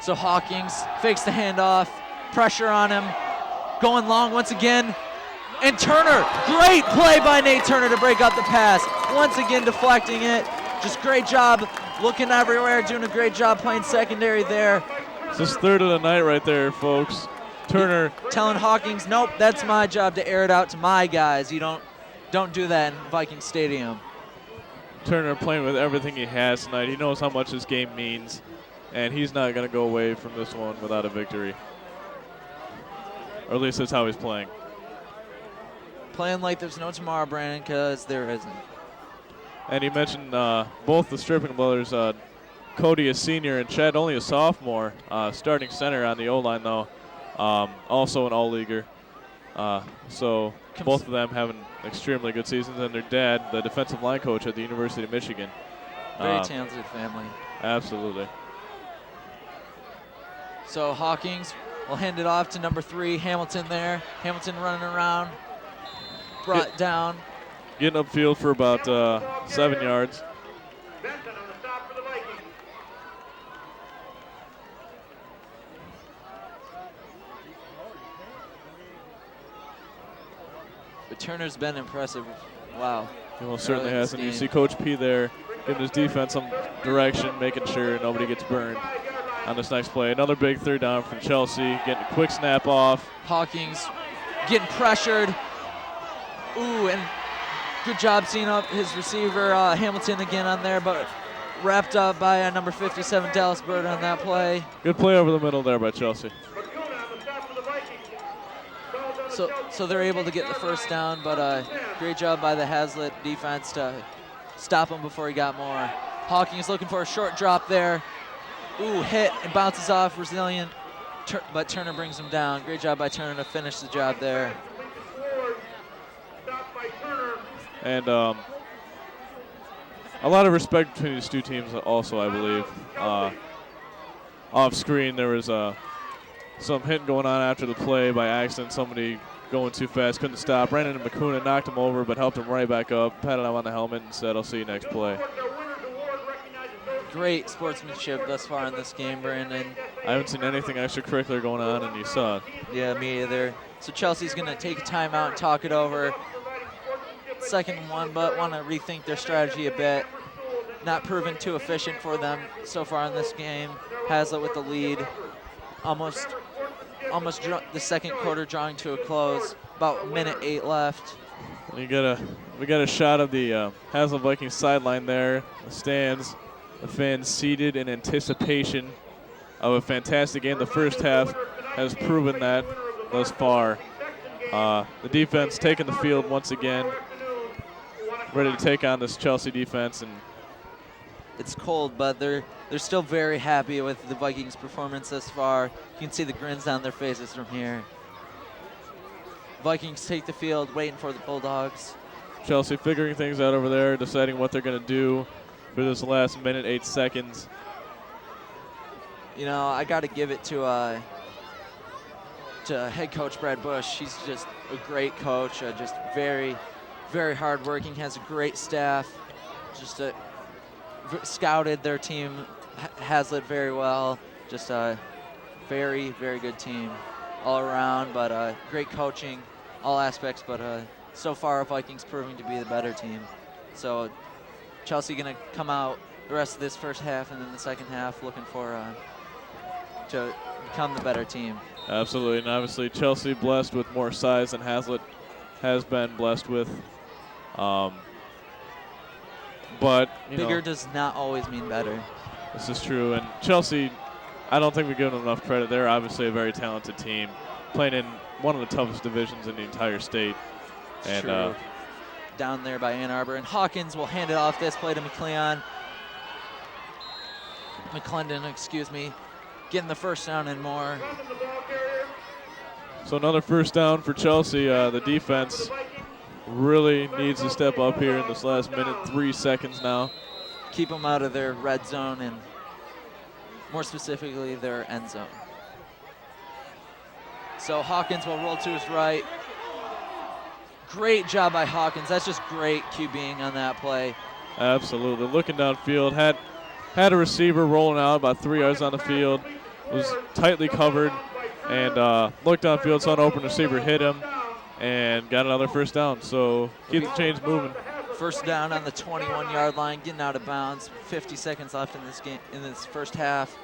So Hawkins fakes the handoff, pressure on him, going long once again, and Turner, great play by Nate Turner to break up the pass, once again deflecting it. Just great job looking everywhere, doing a great job playing secondary there. It's his 3rd of the night right there, folks. Turner telling Hawkins, nope, that's my job to air it out to my guys. You don't do that in Viking Stadium. Turner playing with everything he has tonight. He knows how much this game means, and he's not going to go away from this one without a victory. or at least that's how he's playing. Playing like there's no tomorrow, Brandon, because there isn't. And you mentioned both the Stripping brothers, Cody a senior and Chad only a sophomore, starting center on the O-line though, also an all-leaguer. So both of them having extremely good seasons, and their dad, the defensive line coach at the University of Michigan. Very talented family. Absolutely. So Hawkins will hand it off to number 3, Hamilton there. Hamilton running around, brought down. Getting upfield for about 7 yards. Benson on the stop for the Vikings. But Turner's been impressive. Wow. He most certainly Early in has. this And you game. see Coach P there giving his defense some direction, making sure nobody gets burned on this next play. Another big third down from Chelsea, getting a quick snap off. Hawkins getting pressured. Ooh, and good job seeing up his receiver, Hamilton again on there, but wrapped up by number 57, Dallas Bird on that play. Good play over the middle there by Chelsea. Bakuna on the stop for the Vikings. So they're able to get the first down, but great job by the Haslett defense to stop him before he got more. Hawkins looking for a short drop there. Ooh, hit and bounces off, resilient, but Turner brings him down. Great job by Turner to finish the job there. Stopped by Turner. And a lot of respect between these two teams also, I believe. Off screen, there was some hitting going on after the play by accident. Somebody going too fast, couldn't stop. Ran into Bakuna, knocked him over, but helped him right back up, patted him on the helmet and said, "I'll see you next play." Great sportsmanship thus far in this game, Brandon. I haven't seen anything extracurricular going on, and you saw it. Yeah, me either. So Chelsea's going to take a timeout and talk it over. Second and 1, but want to rethink their strategy a bit. Not proven too efficient for them so far in this game. Haslett with the lead. Almost the second quarter drawing to a close. About minute 8 left. We got a shot of the Haslett Vikings sideline there, the stands, the fans seated in anticipation of a fantastic game. The first half has proven that thus far. The defense taking the field once again, ready to take on this Chelsea defense. And it's cold, but they're still very happy with the Vikings' performance thus far. You can see the grins on their faces from here. Vikings take the field, waiting for the Bulldogs. Chelsea figuring things out over there, deciding what they're going to do for this last minute, 8 seconds. You know, I got to give it to head coach Brad Bush. He's just a great coach, just very, very hardworking, has a great staff, just scouted their team, Haslett very well, just a very, very good team all around, but great coaching, all aspects, but so far Vikings proving to be the better team. So Chelsea gonna come out the rest of this first half and then the second half looking for to become the better team. Absolutely, and obviously Chelsea blessed with more size than Haslett has been blessed with. But bigger does not always mean better. This is true, and Chelsea, I don't think we give them enough credit. They're obviously a very talented team, playing in one of the toughest divisions in the entire state. And true. Down there by Ann Arbor, and Hawkins will hand it off this play to McClendon, excuse me, getting the first down and more. So another first down for Chelsea. The defense really needs to step up here in this last minute, 3 seconds now. Keep them out of their red zone and more specifically their end zone. So Hawkins will roll to his right. Great job by Hawkins. That's just great QBing on that play. Absolutely. Looking downfield, had a receiver rolling out about 3 yards on the field, was tightly covered, and looked downfield, saw an open receiver, hit him, and got another first down. So keep the chains moving. First down on the 21-yard line, getting out of bounds. 50 seconds left in this game, in this first half.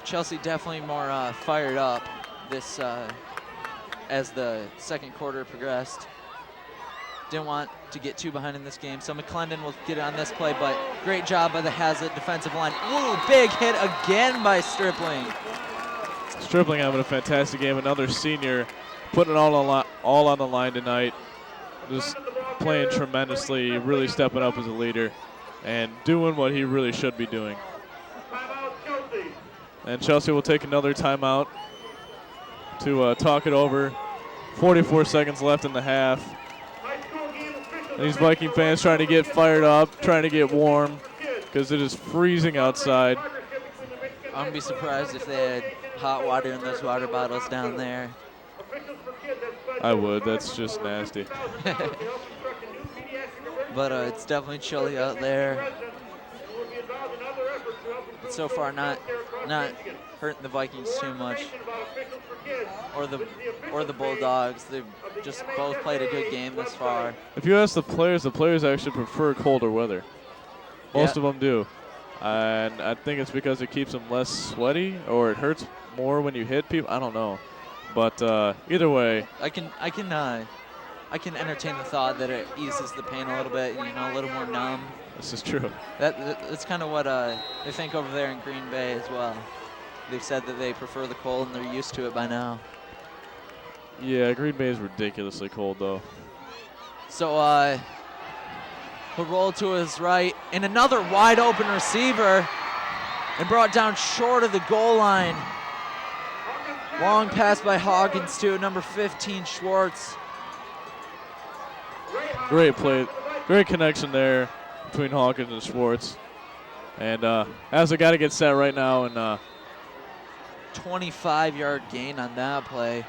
Chelsea definitely more fired up this as the second quarter progressed. didn't want to get too behind in this game. So McClendon will get it on this play, but great job by the Haslett defensive line. Ooh, big hit again by Stripling. Stripling having a fantastic game. Another senior putting it all on the line tonight. Just playing tremendously, really stepping up as a leader and doing what he really should be doing. And Chelsea will take another timeout to talk it over. 44 seconds left in the half. And these Viking fans trying to get fired up, trying to get warm because it is freezing outside. I wouldn't be surprised if they had hot water in those water bottles down there. I would. That's just nasty. But it's definitely chilly out there. But so far, not hurting the Vikings too much, or the Bulldogs. They've just both played a good game thus far. If you ask the players actually prefer colder weather. Most of them do. And I think it's because it keeps them less sweaty, or it hurts more when you hit people. I don't know. But either way, I can entertain the thought that it eases the pain a little bit, a little more numb. This is true. That's kind of what they think over there in Green Bay as well. They've said that they prefer the cold and they're used to it by now. Yeah, Green Bay is ridiculously cold though. So he'll roll to his right, and another wide open receiver, and brought down short of the goal line. Long pass by Hawkins to number 15, Schwartz. Great play, great connection there between Hawkins and Schwartz. And Haslett got to get set right now. And 25-yard gain on that play.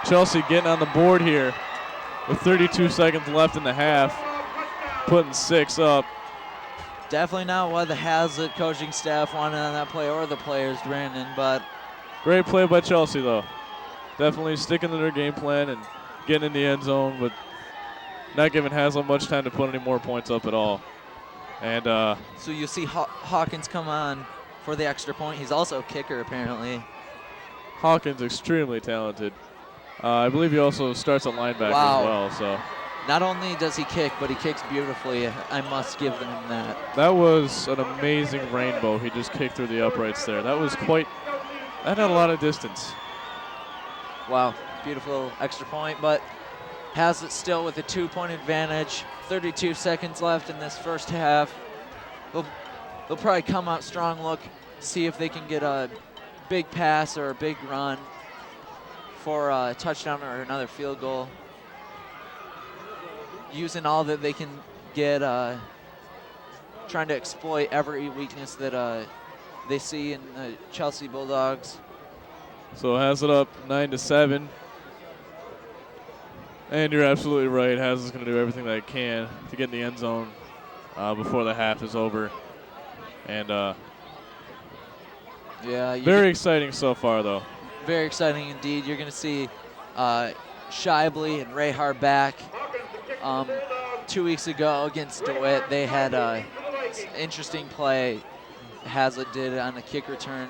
Chelsea getting on the board here with 32 seconds left in the half, putting 6 up. Definitely not what the Haslett coaching staff wanted on that play, or the players, Brandon, but great play by Chelsea, though. Definitely sticking to their game plan and getting in the end zone, but not giving Haslett much time to put any more points up at all. And so you see Hawkins come on for the extra point. He's also a kicker, apparently. Hawkins extremely talented. I believe he also starts at linebacker as well. So not only does he kick, but he kicks beautifully. I must give him that. That was an amazing rainbow. He just kicked through the uprights there. That had a lot of distance. Wow, beautiful extra point, but Haslett still with a 2-point advantage. 32 seconds left in this first half. They'll probably come out strong, see if they can get a big pass or a big run for a touchdown or another field goal. Using all that they can get, trying to exploit every weakness that they see in the Chelsea Bulldogs. So Haslett up 9-7. And you're absolutely right. Haslett's going to do everything that it can to get in the end zone before the half is over. And very exciting so far, though. Very exciting indeed. You're going to see Shibley and Rayhar back. 2 weeks ago against DeWitt, they had an interesting play Haslett did on a kick return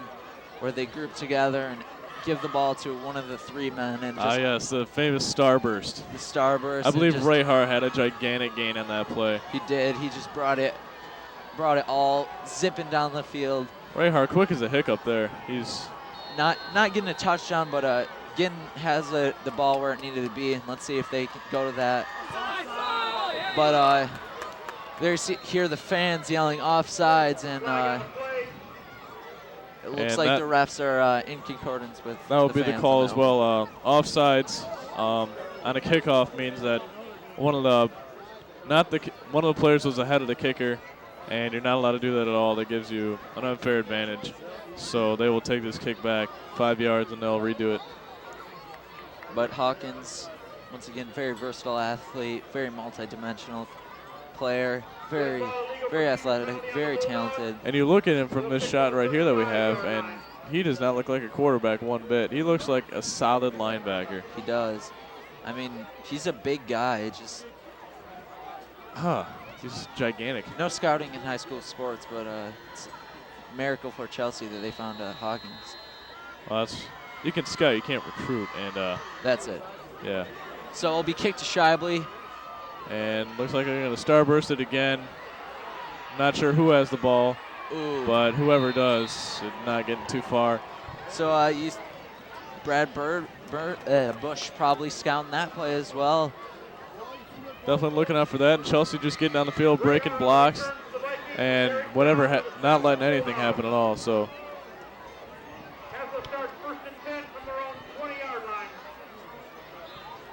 where they grouped together and give the ball to one of the 3 men. And yes, the famous starburst. The starburst. I believe Rayhar had a gigantic gain on that play. He did. He just brought it all zipping down the field. Rayhar quick as a hiccup there. He's not getting a touchdown, but getting Haslett the ball where it needed to be. And let's see if they can go to that. But there you hear the fans yelling offsides, and it looks like the refs are in concordance with that would be the call as well. Offsides on a kickoff means that one of the players was ahead of the kicker, and you're not allowed to do that at all. That gives you an unfair advantage. So they will take this kick back 5 yards and they'll redo it. But Hawkins, once again, very versatile athlete, very multi-dimensional player, very, very athletic, very talented. And you look at him from this shot right here that we have, and he does not look like a quarterback one bit. He looks like a solid linebacker. He does. I mean, he's a big guy. He's gigantic. No scouting in high school sports, but it's a miracle for Chelsea that they found Hawkins. Well, you can scout, you can't recruit, and that's it. Yeah. So it'll be kicked to Shibley. And looks like they're going to starburst it again. Not sure who has the ball, Ooh. but whoever does, is not getting too far. So Brad Bush probably scouting that play as well. Definitely looking out for that. And Chelsea just getting down the field, breaking blocks, and whatever, not letting anything happen at all. So Haslett starts 1st and 10 from their own 20-yard line.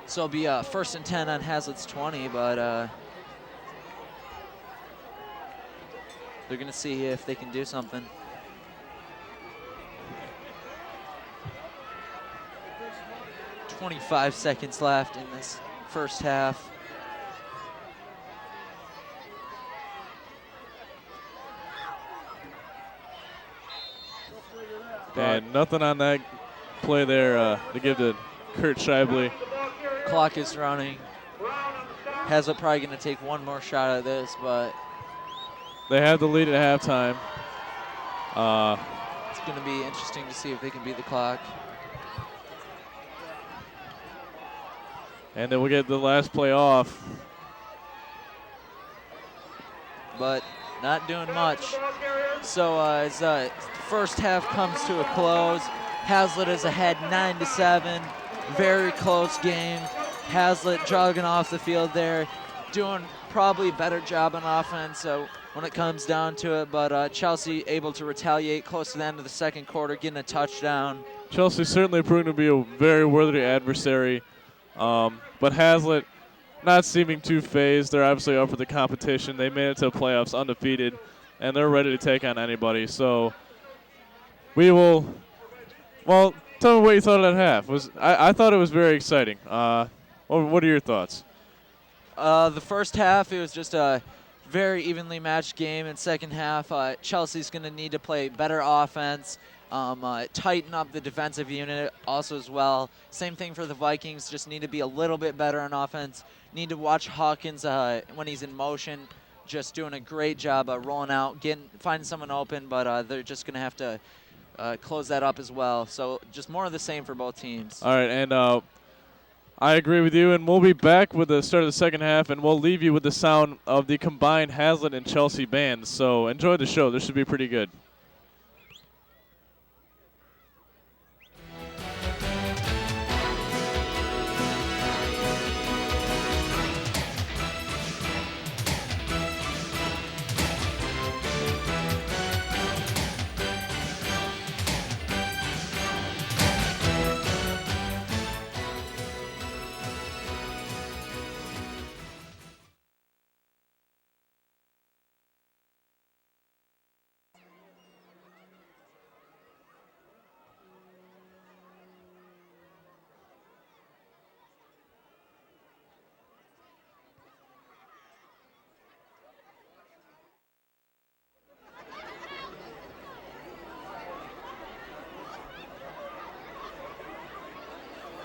So it'll be 1st and 10 on Haslett's 20, but they're going to see if they can do something. "25 seconds left in this first half. and nothing on that play there to give to Kurt Shibley. Clock is running. Haslett probably going to take one more shot at this, but They have the lead at halftime. it's going to be interesting to see if they can beat the clock. And then we'll get the last play off. But not doing much. So as first half comes to a close, Haslett is ahead 9-7. Very close game. Haslett jogging off the field there, doing probably a better job on offense. So when it comes down to it, but Chelsea able to retaliate close to the end of the second quarter, getting a touchdown. Chelsea certainly proving to be a very worthy adversary. But Haslett not seeming too phased. They're obviously up for the competition. They made it to the playoffs undefeated, and they're ready to take on anybody. So we will, well, tell me what you thought of that half. I thought it was very exciting. What are your thoughts? The first half, it was just a very evenly matched game. In second half, Chelsea's going to need to play better offense, tighten up the defensive unit also as well. Same thing for the Vikings, just need to be a little bit better on offense. Need to watch Hawkins when he's in motion, just doing a great job rolling out, finding someone open, but they're just going to have to close that up as well. So just more of the same for both teams. All right, and I agree with you, and we'll be back with the start of the second half, and we'll leave you with the sound of the combined Haslett and Chelsea bands. So enjoy the show. This should be pretty good.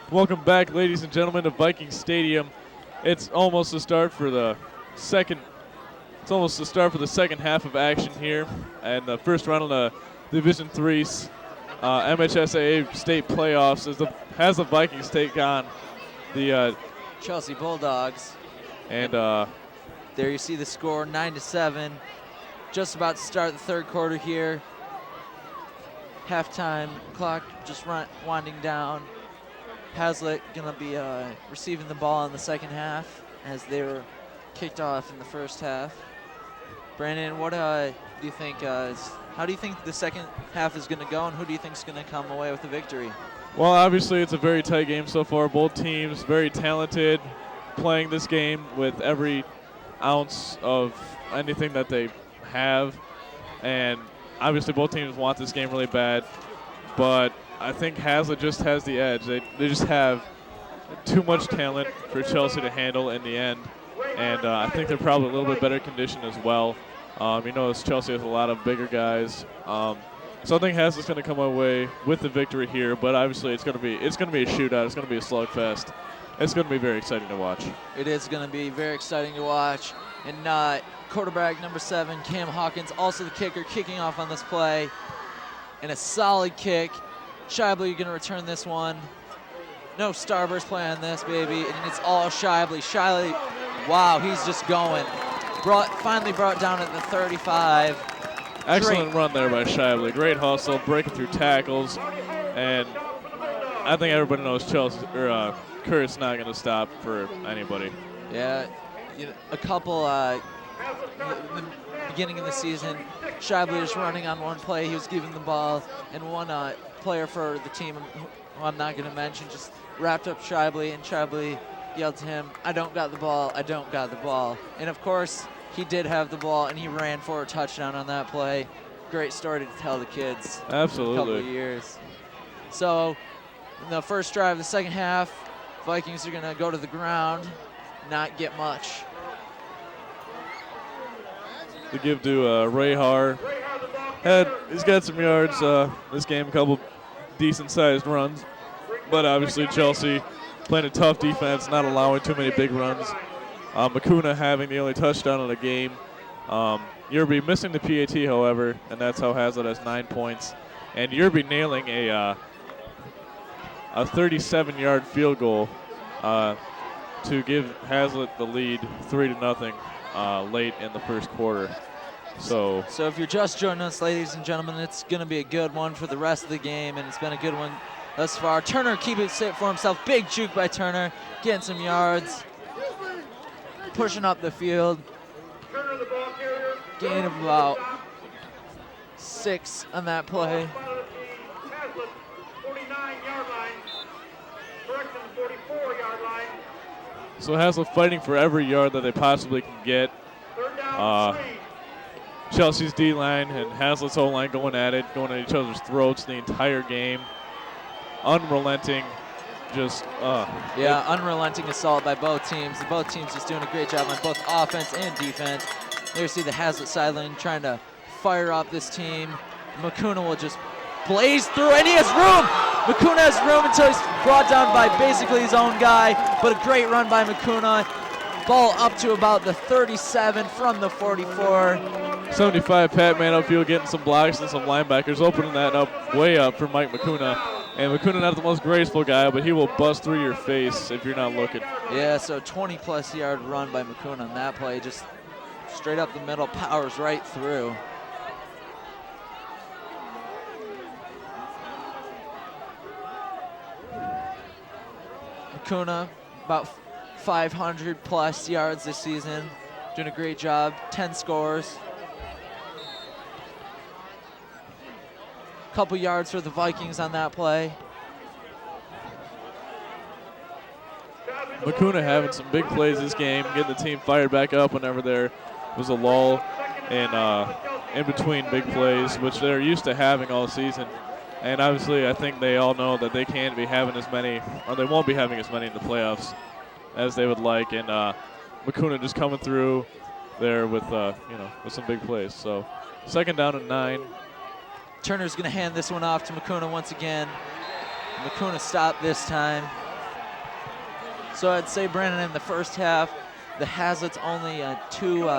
Welcome back, ladies and gentlemen, to Viking Stadium. It's almost the start for the second. It's almost the start for the second half of action here, and the first round of the Division III MHSAA state playoffs has the Vikings take on the Chelsea Bulldogs. and There you see the score, 9-7. Just about to start the third quarter here. Halftime clock just winding down. Haslett going to be receiving the ball in the second half as they were kicked off in the first half. Brandon, what do you think? How do you think the second half is going to go, and who do you think is going to come away with the victory? well, obviously it's a very tight game so far. Both teams very talented, playing this game with every ounce of anything that they have, and obviously both teams want this game really bad, but I think Haslett just has the edge. They just have too much talent for Chelsea to handle in the end, and I think they're probably a little bit better conditioned as well. Chelsea has a lot of bigger guys, so I think Haslett's going to come away with the victory here. But obviously, it's going to be a shootout. It's going to be a slugfest. It's going to be very exciting to watch. It is going to be very exciting to watch. And quarterback number 7, Cam Hawkins, also the kicker, kicking off on this play, and a solid kick. Shibley going to return this one. No starburst play on this, baby. And it's all Shibley. Shibley, wow, he's just going. Finally brought down at the 35. Excellent run there by Shibley. Great hustle, breaking through tackles. And I think everybody knows Kurt's not going to stop for anybody. Yeah, a couple, the beginning of the season, Shibley was running on one play. He was giving the ball, and one player for the team, who I'm not going to mention, just wrapped up Shibley, and Shibley yelled to him, "I don't got the ball, I don't got the ball." And of course, he did have the ball, and he ran for a touchdown on that play. Great story to tell the kids. Absolutely. In a couple of years. So, in the first drive of the second half, Vikings are going to go to the ground, not get much. To give to Ray Har. He's got some yards this game, a couple decent-sized runs. But obviously Chelsea playing a tough defense, not allowing too many big runs. Makuna having the only touchdown of the game. Yerby missing the PAT, however, and that's how Haslett has 9 points. And Yerby nailing a 37-yard field goal to give Haslett the lead 3-0 late in the first quarter. So if you're just joining us, ladies and gentlemen, it's going to be a good one for the rest of the game, and it's been a good one thus far. Turner keeping it safe for himself. Big juke by Turner, getting some yards, pushing up the field. Gain of about 6 on that play. So Haslett fighting for every yard that they possibly can get. Chelsea's D-line and Haslett's O-line going at it, going at each other's throats the entire game. Unrelenting, unrelenting assault by both teams. Both teams just doing a great job on both offense and defense. There you see the Haslett sideline trying to fire up this team. Makuna will just blaze through, and he has room. Makuna has room until he's brought down by basically his own guy, but a great run by Makuna. Ball up to about the 37 from the 44. 75 Pat man upfield, getting some blocks and some linebackers, opening that up way up for Mike Makuna. And Makuna not the most graceful guy, but he will bust through your face if you're not looking. Yeah, so 20-plus yard run by Makuna on that play, just straight up the middle, powers right through. Makuna, about 500-plus yards this season, doing a great job, 10 scores. Couple yards for the Vikings on that play. Makuna having some big plays this game, getting the team fired back up whenever there was a lull in between big plays, which they're used to having all season. And obviously, I think they all know that they can't be having as many, or they won't be having as many in the playoffs as they would like. And Makuna just coming through there with some big plays. So 2nd down and 9. Turner's going to hand this one off to Makuna once again. Makuna stopped this time. So I'd say, Brandon, in the first half, the Haslett's only 2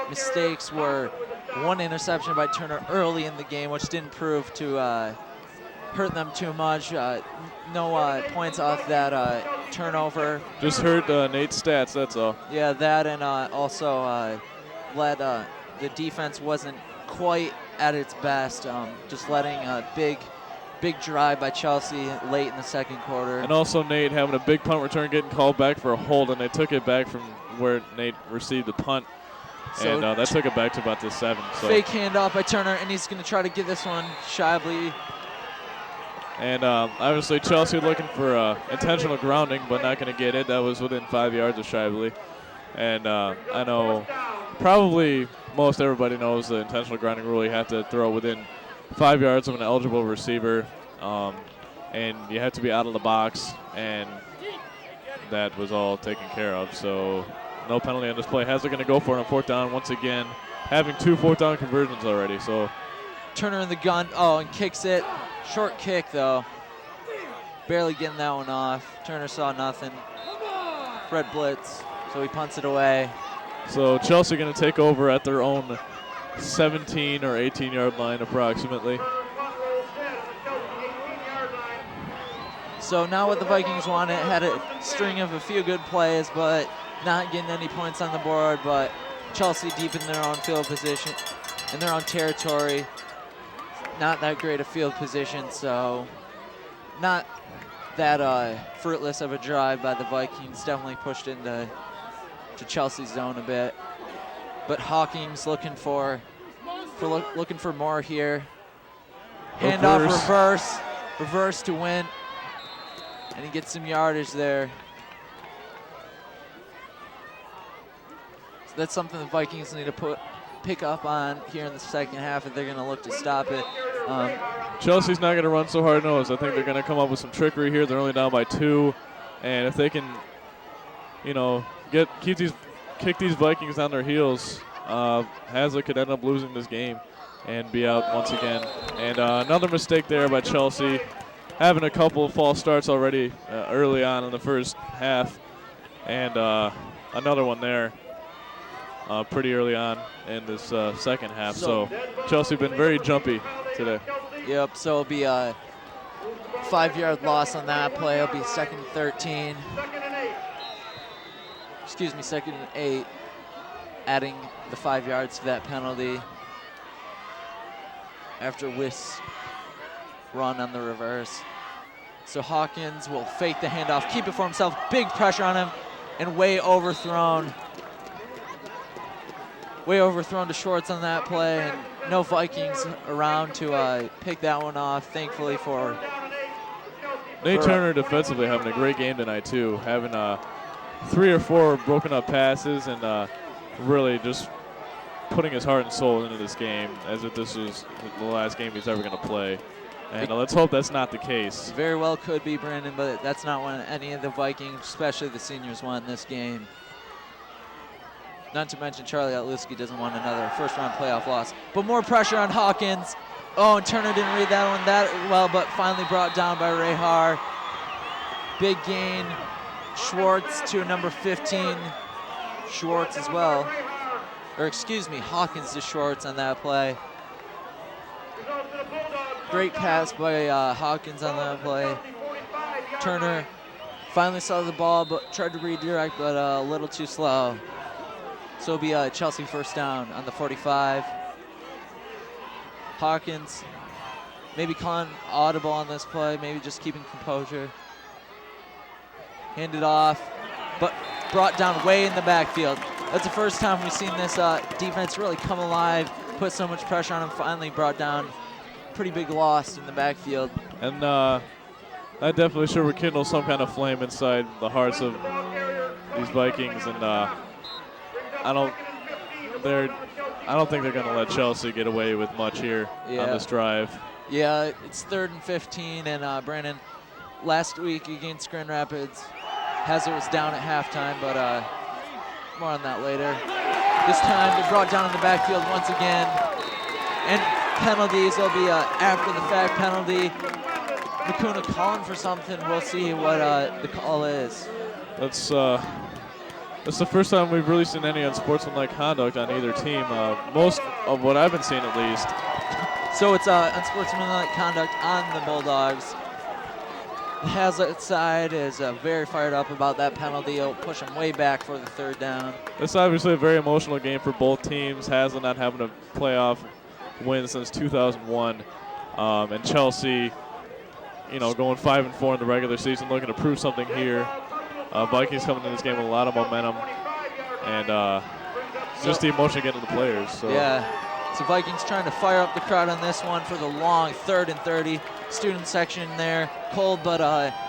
mistakes were 1 interception by Turner early in the game, which didn't prove to hurt them too much. No points off that turnover. Just hurt Nate's stats, that's all. Yeah, that, and also let the defense wasn't quite at its best, just letting a big drive by Chelsea late in the second quarter. And also Nate having a big punt return, getting called back for a hold, and they took it back from where Nate received the punt. So and that took it back to about the 7. So. Fake handoff by Turner, and he's going to try to get this one Shibley. And obviously Chelsea looking for intentional grounding, but not going to get it. That was within 5 yards of Shibley. And I know probably most everybody knows the intentional grounding rule. You have to throw within 5 yards of an eligible receiver, and you have to be out of the box, and that was all taken care of. So no penalty on this play. Haslett going to go for it on 4th down once again, having 2 4th down conversions already. So Turner in the gun, and kicks it. Short kick, though. Barely getting that one off. Turner saw nothing. Fred blitz, so he punts it away. So Chelsea going to take over at their own 17 or 18-yard line approximately. So now what the Vikings wanted, had a string of a few good plays, but not getting any points on the board. But Chelsea deep in their own field position, in their own territory. Not that great a field position, so not that fruitless of a drive by the Vikings. Definitely pushed into Chelsea's zone a bit. But Hawkins looking for more here. Handoff reverse to Win, and he gets some yardage there. So that's something the Vikings need to pick up on here in the second half if they're going to look to stop it. Chelsea's not going to run so hard-nosed. I think they're going to come up with some trickery here. They're only down by 2, and if they can, kick these Vikings on their heels, Haslett could end up losing this game and be out once again. And another mistake there by Chelsea, having a couple of false starts already early on in the first half, and another one there pretty early on in this second half. So Chelsea been very jumpy today. Yep, so it'll be a 5-yard loss on that play. It'll be 2nd and 13. Excuse me, 2nd and 8. Adding the 5 yards to that penalty after Wiss run on the reverse. So Hawkins will fake the handoff, keep it for himself, big pressure on him, and way overthrown to Schwartz on that play, and no Vikings around to pick that one off, thankfully for Nate Turner defensively having a great game tonight too, having 3 or 4 broken up passes and really just putting his heart and soul into this game as if this was the last game he's ever going to play. And let's hope that's not the case. Very well could be, Brandon, but that's not what any of the Vikings, especially the seniors, want in this game. Not to mention Charlie Otluski doesn't want another first-round playoff loss. But more pressure on Hawkins. Oh, and Turner didn't read that one that well, but finally brought down by Rehar. Big gain. Schwartz to number 15. Schwartz as well. Or excuse me, Hawkins to Schwartz on that play. Great pass by Hawkins on that play. Turner finally saw the ball, but tried to redirect, but a little too slow. So it'll be Chelsea first down on the 45. Hawkins maybe calling audible on this play, maybe just keeping composure. Handed off, but brought down way in the backfield. That's the first time we've seen this defense really come alive, put so much pressure on him, finally brought down. Pretty big loss in the backfield. And that definitely sure rekindle some kind of flame inside the hearts of these Vikings, and I don't think they're going to let Chelsea get away with much here on this drive. Yeah, it's 3rd and 15, and Brandon, last week against Grand Rapids, Haslett was down at halftime, but more on that later. This time they brought down in the backfield once again, and penalties will be after the fact penalty. Nakuna calling for something. We'll see what the call is. That's the first time we've really seen any unsportsmanlike conduct on either team. Most of what I've been seeing, at least. So it's unsportsmanlike conduct on the Bulldogs. The Haslett side is very fired up about that penalty. It'll push them way back for the 3rd down. It's obviously a very emotional game for both teams. Haslett not having a playoff win since 2001, and Chelsea, going 5-4 in the regular season, looking to prove something here. Vikings coming into this game with a lot of momentum, and just the emotion getting to the players. So. Yeah, so Vikings trying to fire up the crowd on this one for the long 3rd and 30. Student section there, cold, but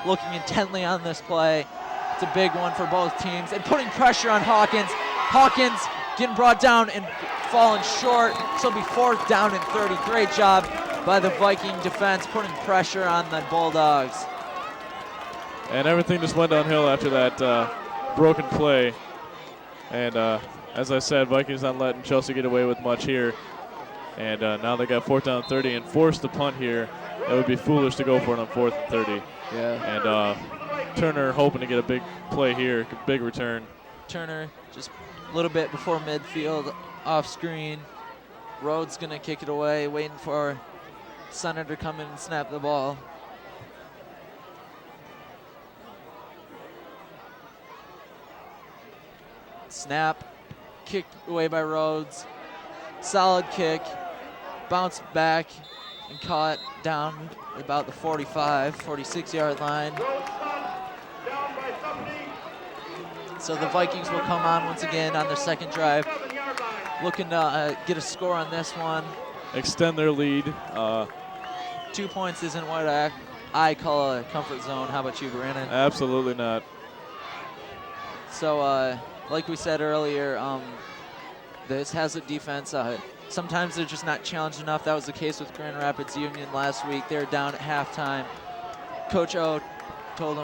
looking intently on this play. It's a big one for both teams, and putting pressure on Hawkins. Hawkins getting brought down and falling short, so it'll be 4th down and 30. Great job by the Viking defense, putting pressure on the Bulldogs. And everything just went downhill after that broken play. And as I said, Vikings not letting Chelsea get away with much here. And now they got 4th down 30 and forced the punt here. It would be foolish to go for it on 4th and 30. Yeah. And Turner hoping to get a big play here, big return. Turner just a little bit before midfield, off screen. Rhodes gonna kick it away, waiting for Center to come in and snap the ball. Snap, kicked away by Rhodes. Solid kick, bounced back and caught down about the 45, 46-yard line. So the Vikings will come on once again on their second drive, looking to get a score on this one. Extend their lead. 2 points isn't what I call a comfort zone. How about you, Brandon? Absolutely not. So, like we said earlier, this Haslett defense, sometimes they're just not challenged enough. That was the case with Grand Rapids Union last week. They were down at halftime. Coach O told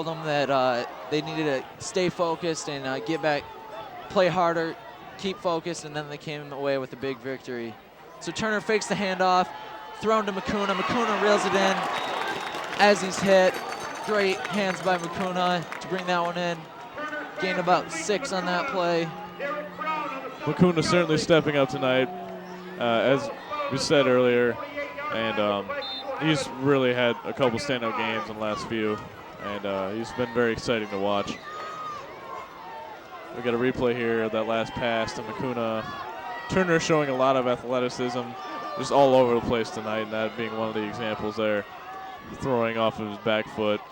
them that they needed to stay focused and get back, play harder, keep focused, and then they came away with a big victory. So Turner fakes the handoff, thrown to Makuna. Makuna reels it in as he's hit. Great hands by Makuna to bring that one in. Gained about 6 on that play. Makuna certainly stepping up tonight, as we said earlier, and he's really had a couple standout games in the last few, and he's been very exciting to watch. We got a replay here of that last pass to Makuna. Turner showing a lot of athleticism, just all over the place tonight, and that being one of the examples there, throwing off of his back foot.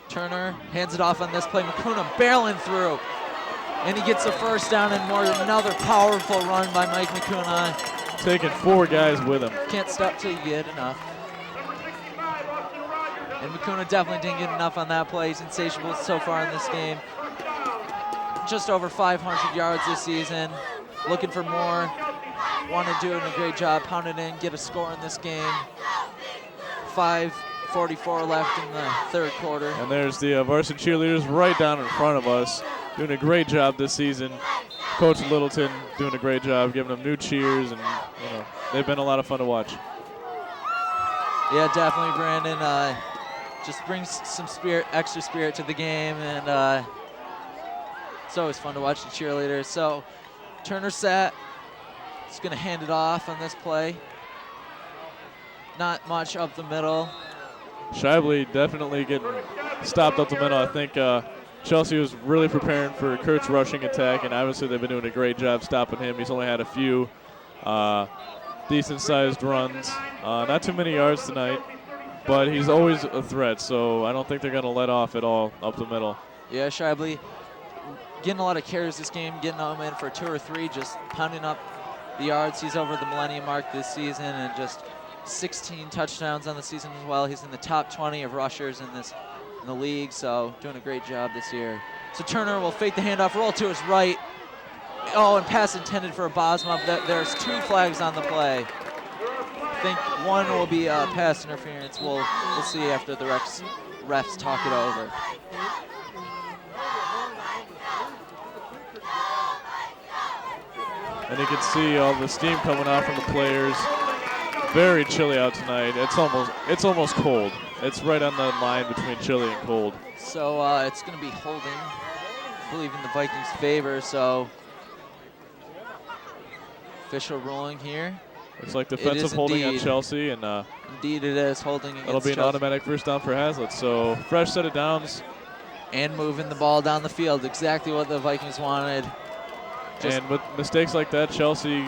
Turner hands it off on this play. Makuna barreling through. And he gets a first down and more. Another powerful run by Mike Makuna. Taking 4 guys with him. Can't stop till you get enough. And Makuna definitely didn't get enough on that play. He's insatiable so far in this game. Just over 500 yards this season. Looking for more. Wanted doing a great job. Pounded in, get a score in this game. 5:44 left in the third quarter. And there's the varsity cheerleaders right down in front of us, doing a great job this season. Coach Littleton doing a great job, giving them new cheers, and they've been a lot of fun to watch. Yeah, definitely, Brandon. Just brings some spirit, extra spirit to the game, and it's always fun to watch the cheerleaders. So Turner sat. He's going to hand it off on this play. Not much up the middle. Shibley definitely getting stopped up the middle. I think Chelsea was really preparing for Kurt's rushing attack, and obviously they've been doing a great job stopping him. He's only had a few decent-sized runs. Not too many yards tonight, but he's always a threat, so I don't think they're going to let off at all up the middle. Yeah, Shibley getting a lot of carries this game, getting them in for 2 or 3, just pounding up the yards. He's over the millennium mark this season, and just 16 touchdowns on the season as well. He's in the top 20 of rushers in the league, so doing a great job this year. So Turner will fake the handoff, roll to his right. Oh, and pass intended for a Bosma. There's 2 flags on the play. I think one will be pass interference. We'll see after the refs talk it over. And you can see all the steam coming off from the players. Very chilly out tonight. It's almost cold. It's right on the line between chilly and cold. So it's going to be holding, I believe, in the Vikings' favor. So official ruling here. Looks like defensive holding on Chelsea, and indeed it is holding against that'll be an Chelsea. automatic first down for Haslett. So fresh set of downs. And moving the ball down the field, exactly what the Vikings wanted. And with mistakes like that, Chelsea,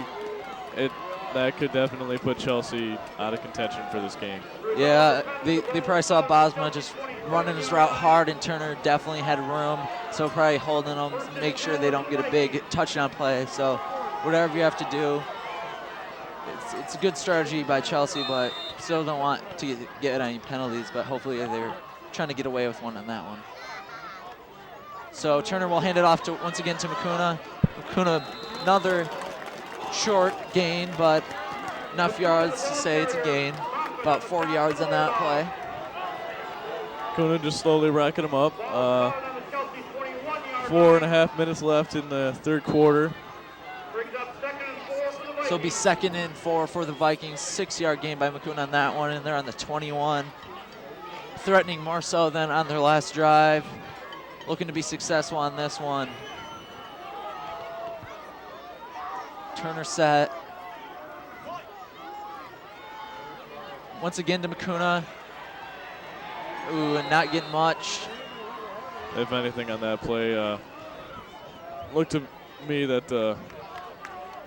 that could definitely put Chelsea out of contention for this game. Yeah, they probably saw Bosma just running his route hard, and Turner definitely had room, so probably holding them, make sure they don't get a big touchdown play. So whatever you have to do, it's a good strategy by Chelsea, but still don't want to get any penalties, but hopefully they're trying to get away with one on that one. So Turner will hand it off once again to Makuna. Makuna, another short gain, but enough yards to say it's a gain. About 4 yards on that play. Makuna just slowly racking them up. 4.5 minutes left in the third quarter. So it'll be 2nd and 4 for the Vikings. 6-yard gain by Makuna on that one, and they're on the 21. Threatening more so than on their last drive. Looking to be successful on this one. Turner set. Once again to Makuna. Ooh, and not getting much. If anything on that play, looked to me that the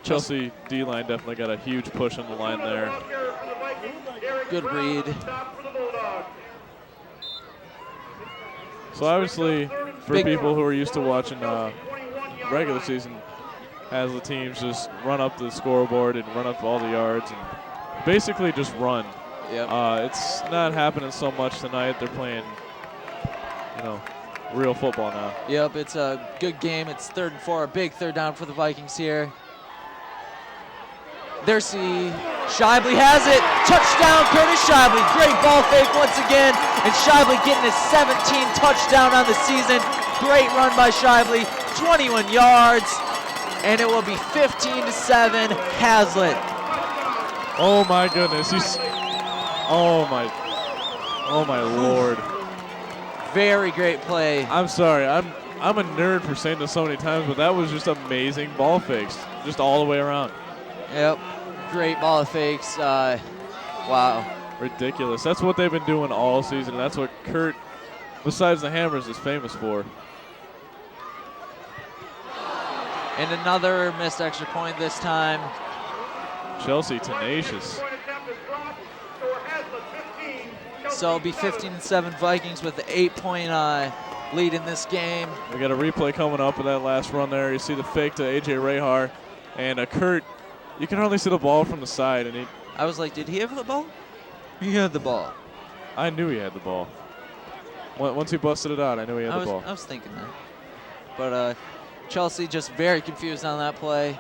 Chelsea D-line definitely got a huge push on the line there. Good read. So obviously, for people who are used to watching regular season, Haslett teams just run up the scoreboard and run up all the yards and basically just run. Yep. It's not happening so much tonight. They're playing, real football now. Yep, it's a good game. It's 3rd and 4, a big third down for the Vikings here. There's Shibley has it. Touchdown, Curtis Shibley. Great ball fake once again. And Shibley getting his 17th touchdown on the season. Great run by Shibley. 21 yards. And it will be 15-7, Haslett. Oh my goodness. Oh my Lord. Very great play. I'm sorry. I'm a nerd for saying this so many times, but that was just amazing ball fakes, just all the way around. Yep. Great ball fakes. Wow. Ridiculous. That's what they've been doing all season. That's what Kurt, besides the hammers, is famous for. And another missed extra point this time. Chelsea tenacious. So it'll be 15-7 Vikings with the 8-point lead in this game. We got a replay coming up of that last run there. You see the fake to A.J. Rehar. And Kurt, you can hardly see the ball from the side. And I was like, did he have the ball? He had the ball. I knew he had the ball. Once he busted it out, I knew he had the ball. I was thinking that. But Chelsea just very confused on that play.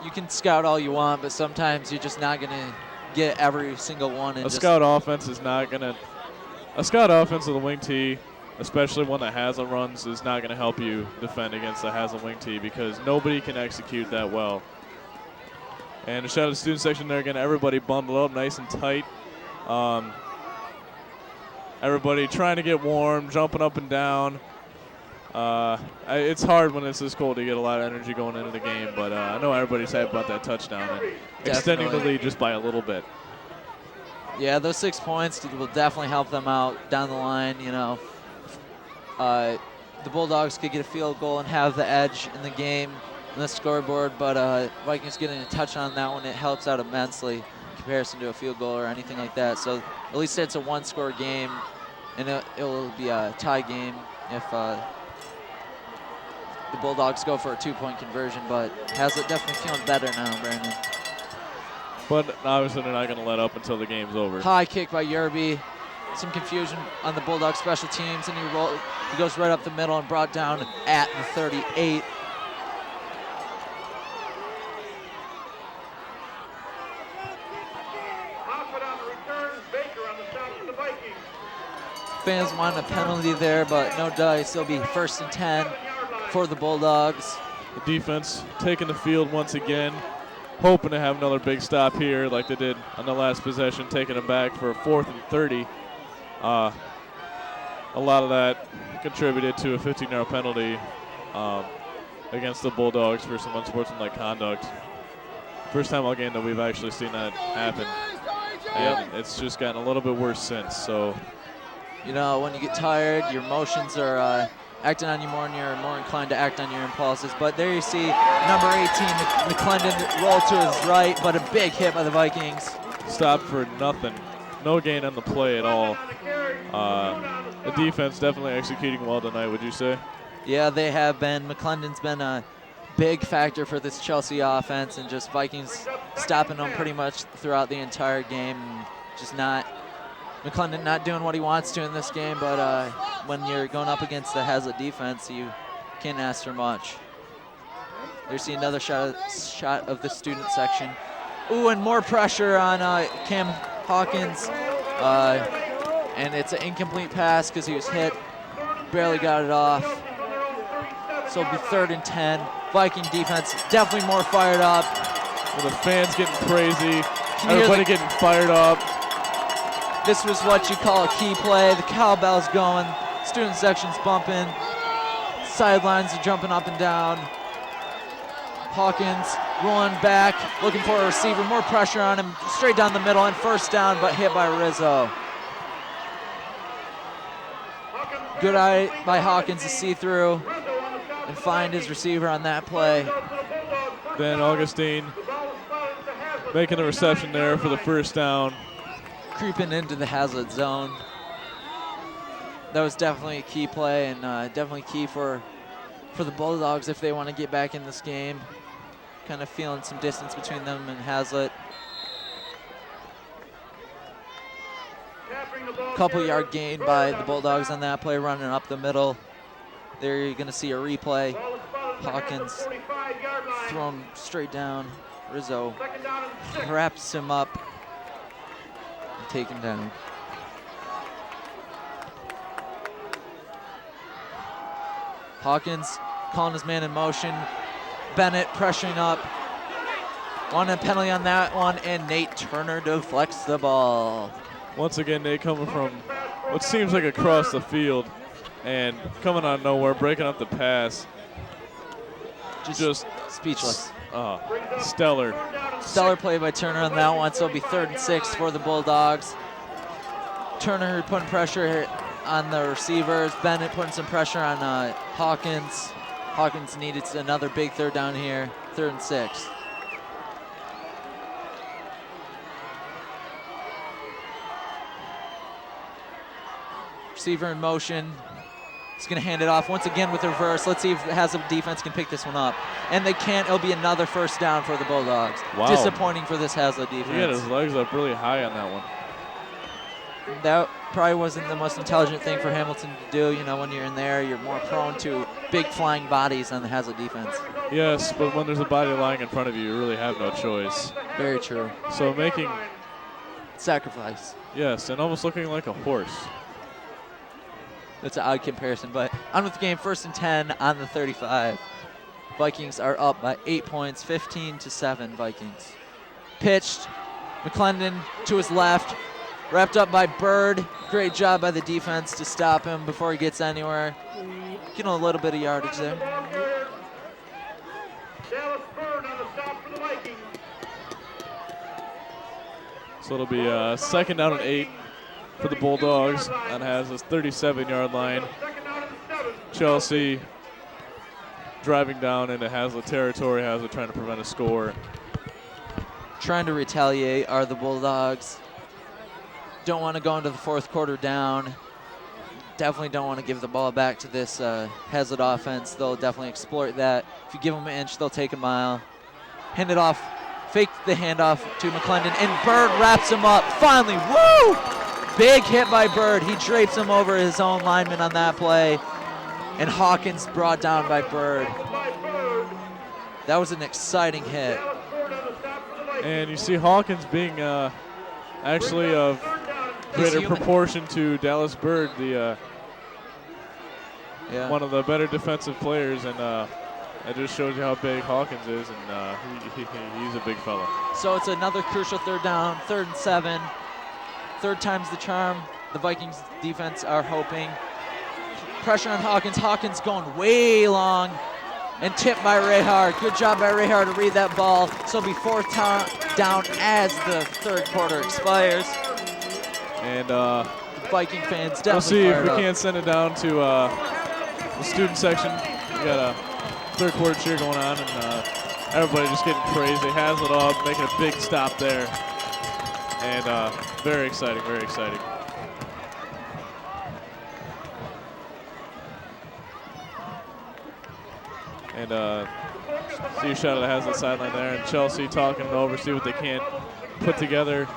You can scout all you want, but sometimes you're just not going to get every single one. And a scout offense is not going to – a scout offense with a wing tee, especially one that Haslett runs, is not going to help you defend against the Haslett wing tee because nobody can execute that well. And a shout out to the student section there again. Everybody bundled up nice and tight. Everybody trying to get warm, jumping up and down. It's hard when it's this cold to get a lot of energy going into the game, but I know everybody's happy about that touchdown and extending the lead just by a little bit. Yeah, those 6 points will definitely help them out down the line. The Bulldogs could get a field goal and have the edge in the game on the scoreboard, but Vikings getting a touch on that one, it helps out immensely in comparison to a field goal or anything like that. So at least it's a one-score game, and it will be a tie game if the Bulldogs go for a 2-point conversion, but Haslett definitely feeling better now, Brandon. But obviously they're not going to let up until the game's over. High kick by Yerby. Some confusion on the Bulldogs special teams, and he goes right up the middle and brought down at the 38. Fans want a penalty there, but no dice. It'll be 1st and 10 for the Bulldogs. The defense taking the field once again, hoping to have another big stop here like they did on the last possession, taking them back for a 4th and 30. A lot of that contributed to a 15-yard penalty against the Bulldogs for some unsportsmanlike conduct. First time all game that we've actually seen that happen. And it's just gotten a little bit worse since. So, when you get tired, your emotions are acting on you more, and you're more inclined to act on your impulses. But there you see number 18, McClendon, roll to his right, but a big hit by the Vikings. Stopped for nothing. No gain on the play at all. The defense definitely executing well tonight, would you say? Yeah, they have been. McClendon's been a big factor for this Chelsea offense, and just Vikings stopping them pretty much throughout the entire game. Just McClendon not doing what he wants to in this game, but when you're going up against the Haslett defense, you can't ask for much. There's another shot of the student section. Ooh, and more pressure on Cam Hawkins. And it's an incomplete pass because he was hit. Barely got it off. So it'll be 3rd and 10. Viking defense definitely more fired up. Well, the fans getting crazy. Everybody getting fired up. This was what you call a key play. The cowbell's going. Student section's bumping. Sidelines are jumping up and down. Hawkins rolling back, looking for a receiver. More pressure on him. Straight down the middle and 1st down, but hit by Rizzo. Good eye by Hawkins to see through. and find his receiver on that play. Then Augustine making the reception there for the first down. Creeping into the Haslett zone. That was definitely a key play, and definitely key for the Bulldogs if they want to get back in this game. Kind of feeling some distance between them and Haslett. Couple yard gain by the Bulldogs on that play, running up the middle. There you're going to see a replay. Hawkins thrown straight down. Rizzo wraps him up and take him down. Hawkins calling his man in motion. Bennett pressuring up. Wanted a penalty on that one, and Nate Turner deflects the ball. Once again, Nate coming from what seems like across the field and coming out of nowhere, breaking up the pass. Just speechless. Stellar. Stellar play by Turner on that one, so it'll be 3rd and 6 for the Bulldogs. Turner putting pressure on the receivers. Bennett putting some pressure on Hawkins. Hawkins needed another big 3rd down here, 3rd and 6. Receiver in motion. He's going to hand it off once again with reverse. Let's see if Haslett defense can pick this one up. And they can't. It'll be another 1st down for the Bulldogs. Wow. Disappointing for this Haslett defense. He had his legs up really high on that one. That probably wasn't the most intelligent thing for Hamilton to do. You know, when you're in there, you're more prone to big flying bodies on the Haslett defense. Yes, but when there's a body lying in front of you, you really have no choice. Very true. So making... Sacrifice. Yes, and almost looking like a horse. That's an odd comparison, but on with the game, 1st and 10 on the 35. Vikings are up by 8 points, 15-7 Vikings. Pitched, McClendon to his left, wrapped up by Bird. Great job by the defense to stop him before he gets anywhere. Getting a little bit of yardage there. So it'll be 2nd down and 8 for the Bulldogs on Hazlett's 37-yard line. Chelsea driving down into Haslett territory. Haslett trying to prevent a score. Trying to retaliate are the Bulldogs. Don't want to go into the 4th quarter down. Definitely don't want to give the ball back to this Haslett offense. They'll definitely exploit that. If you give them an inch, they'll take a mile. Hand it off. Fake the handoff to McClendon, and Bird wraps him up. Finally, woo! Big hit by Bird. He drapes him over his own lineman on that play. And Hawkins brought down by Bird. That was an exciting hit. And you see Hawkins being actually of greater proportion to Dallas Bird, the one of the better defensive players, and it just shows you how big Hawkins is, and he's a big fella. So it's another crucial 3rd down, 3rd and 7. 3rd time's the charm. The Vikings defense are hoping. Pressure on Hawkins. Hawkins going way long and tipped by Rehar. Good job by Rehar to read that ball. So it'll be 4th down as the 3rd quarter expires. And Viking fans definitely we'll see if we up. can't send it down to the student section. We got a 3rd quarter cheer going on, and everybody just getting crazy. Haslett up, making a big stop there. And very exciting, very exciting. And see a shot of the Haslett sideline there, and Chelsea talking it over, see what they can put together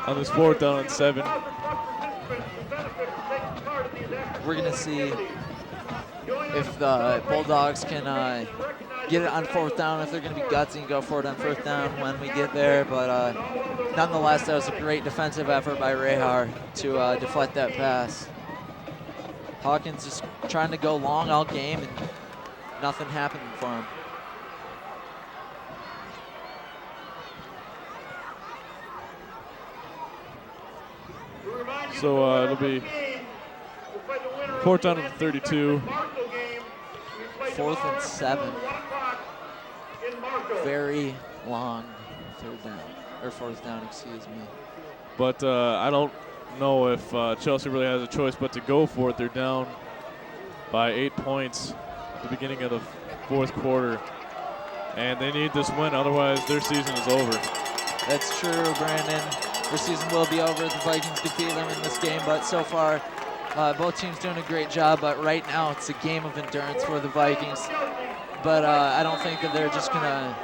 on this 4th down and 7. We're going to see if the Bulldogs can get it on 4th down, if they're going to be gutsy and go for it on 1st down when we get there. But nonetheless, that was a great defensive effort by Rehar to deflect that pass. Hawkins just trying to go long all game, and nothing happened for him. So it'll be 4th down and 32. 4th and 7. Very long 3rd down, or 4th down, excuse me. But I don't know if Chelsea really has a choice but to go for it. They're down by 8 points at the beginning of the fourth quarter. And they need this win, otherwise their season is over. That's true, Brandon. Their season will be over if the Vikings defeat them in this game, but so far, both teams doing a great job, but right now it's a game of endurance for the Vikings. But I don't think that they're just gonna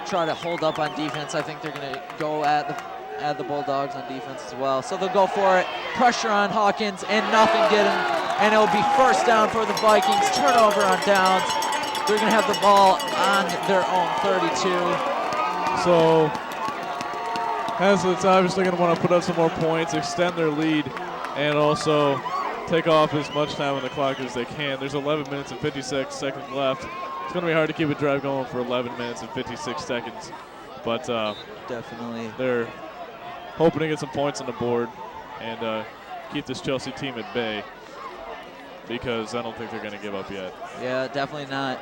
try to hold up on defense. I think they're gonna go at the Bulldogs on defense as well. So they'll go for it, pressure on Hawkins, and nothing get him. And it'll be first down for the Vikings, turnover on downs. They're gonna have the ball on their own 32. So Haslett's obviously going to want to put up some more points, extend their lead, and also take off as much time on the clock as they can. There's 11 minutes and 56 seconds left. It's going to be hard to keep a drive going for 11 minutes and 56 seconds. But definitely, they're hoping to get some points on the board and keep this Chelsea team at bay, because I don't think they're going to give up yet. Yeah, definitely not.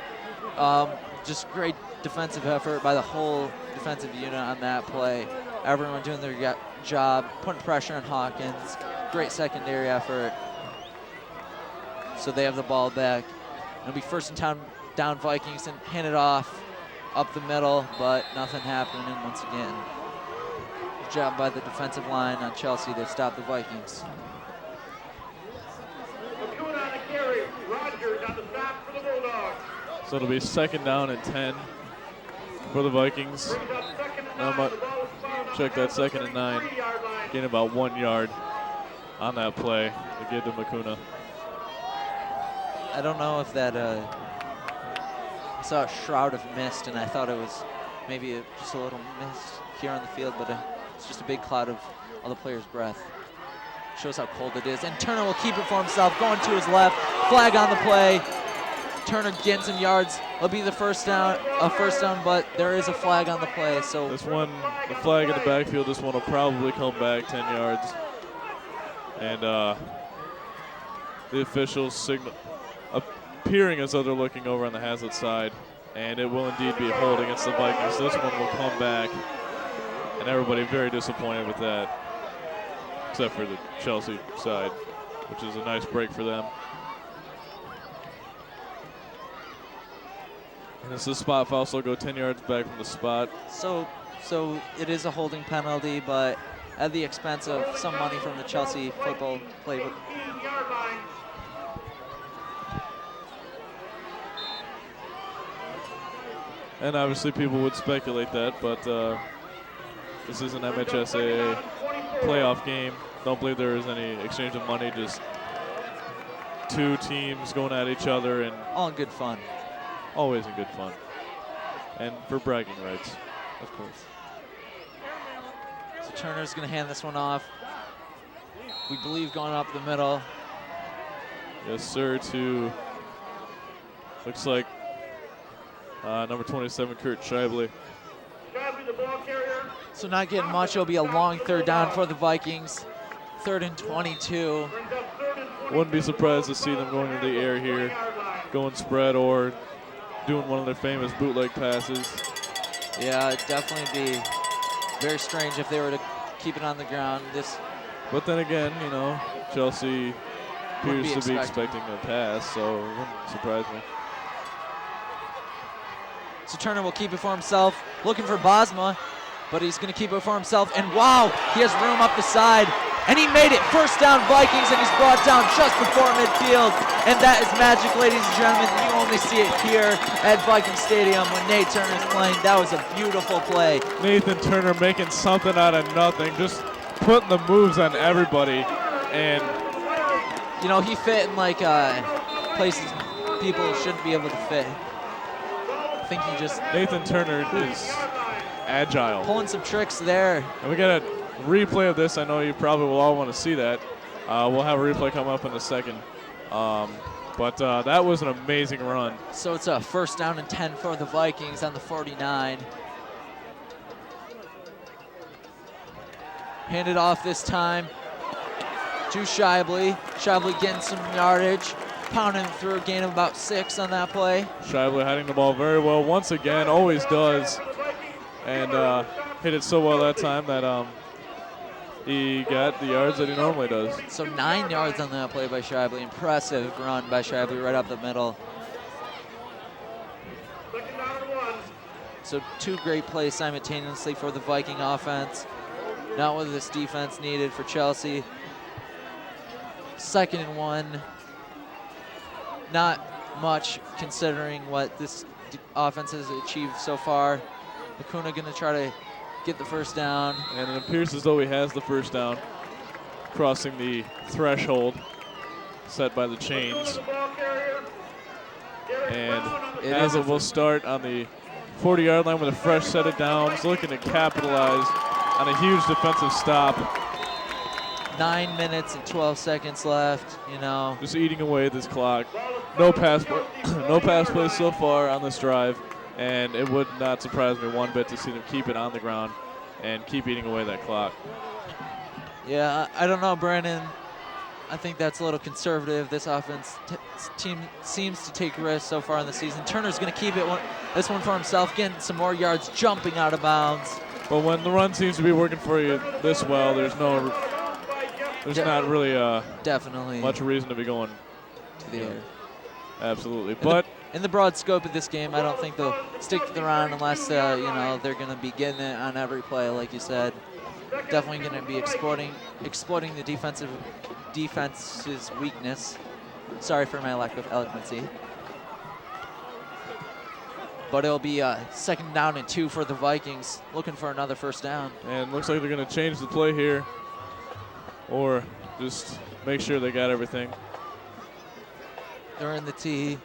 Just great defensive effort by the whole defensive unit on that play. Everyone doing their job, putting pressure on Hawkins. Great secondary effort. So they have the ball back. It'll be first and down Vikings, and hand it off up the middle, but nothing happening once again. Good job by the defensive line on Chelsea to stop the Vikings. Lacuna on the carry. Rogers on the stop for the Bulldogs. So it'll be second down and 10 for the Vikings. Brings up second and Now 9. The ball is fouled on check the that second and 9. 3-yard line. Gain about 1 yard on that play to get to Lacuna. I don't know if that, I saw a shroud of mist, and I thought it was maybe just a little mist here on the field, but it's just a big cloud of all the players' breath. Shows how cold it is. And Turner will keep it for himself, going to his left. Flag on the play. Turner getting some yards. It'll be the first down, but there is a flag on the play. So This one, the flag in the backfield, this one will probably come back 10 yards. And the officials signal, appearing as though they're looking over on the Haslett side. And it will indeed be a hold against the Vikings. This one will come back. And everybody very disappointed with that, except for the Chelsea side, which is a nice break for them. And this is a spot foul, so will go 10 yards back from the spot. So it is a holding penalty, but at the expense of some money from the Chelsea football playbook. 18-yard line. And obviously people would speculate that, but this is an MHSAA playoff game. Don't believe there is any exchange of money, just two teams going at each other, and All in good fun. always in good fun. And for bragging rights, of course. So Turner's going to hand this one off. We believe going up the middle. Yes, sir, to, looks like number 27, Kurt Scheibele. Shibley, the ball carrier. So not getting much. It'll be a long third down for the Vikings. 3rd and 22. Brings up 3rd and 20. Wouldn't be surprised to see them going into the air here, 3-yard line. going spread or doing one of their famous bootleg passes. Yeah, it'd definitely be very strange if they were to keep it on the ground. But then again, you know, Chelsea Wouldn't appears be to be expecting. expecting a pass, so it wouldn't surprise me. So Turner will keep it for himself, looking for Bosma, but he's going to keep it for himself. And wow, he has room up the side. And he made it. First down Vikings, and he's brought down just before midfield. And that is magic, ladies and gentlemen. You only see it here at Viking Stadium when Nate Turner is playing. That was a beautiful play. Nathan Turner making something out of nothing, just putting the moves on everybody. And You know, he fit in like places people shouldn't be able to fit. I think he just Nathan Turner is agile. pulling some tricks there. And we got a replay of this. I know you probably will all want to see that. We'll have a replay come up in a second. But that was an amazing run. So it's a first down and 10 for the Vikings on the 49. Handed off this time to Scheibele. Scheibele getting some yardage, pounding through a gain of about 6 on that play. Scheibele hiding the ball very well once again, always does. And hit it so well that time that he got the yards that he normally does. So 9 yards on that play by Scheibele. Impressive run by Scheibele right up the middle. So 2 great plays simultaneously for the Viking offense. Not what this defense needed for Chelsea. 2nd and 1. Not much considering what this offense has achieved so far. Acuna gonna try to get the first down. And it appears as though he has the first down, crossing the threshold set by the chains. And Haslett will start on the 40-yard line with a fresh set of downs, looking to capitalize on a huge defensive stop. 9 minutes and 12 seconds left, you know. Just eating away at this clock. No pass plays so far on this drive, and it would not surprise me one bit to see them keep it on the ground and keep eating away that clock. Yeah, I don't know, Brandon. I think that's a little conservative. This offense team seems to take risks so far in the season. Turner's going to keep this one for himself, getting some more yards, jumping out of bounds. But when the run seems to be working for you this well, there's not really definitely much reason to be going to the air. Absolutely, but in the broad scope of this game, I don't think they'll stick to the run unless they're going to be getting it on every play, like you said. Definitely going to be exploiting the defense's weakness. Sorry for my lack of eloquency. But it'll be 2nd down and 2 for the Vikings, looking for another first down. And looks like they're going to change the play here, or just make sure they got everything. They're in the tee.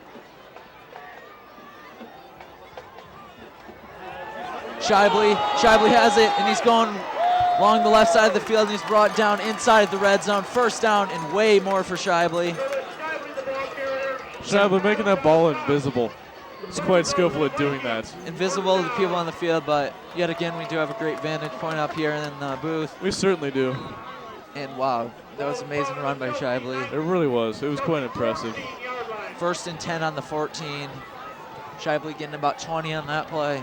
Shibley has it, and he's going along the left side of the field, and he's brought down inside the red zone. First down and way more for Shibley. Shibley making that ball invisible. He's quite skillful at doing that. Invisible to the people on the field, but yet again, we do have a great vantage point up here in the booth. We certainly do. And wow, that was an amazing run by Shibley. It really was. It was quite impressive. 1st and 10 on the 14. Shibley getting about 20 on that play.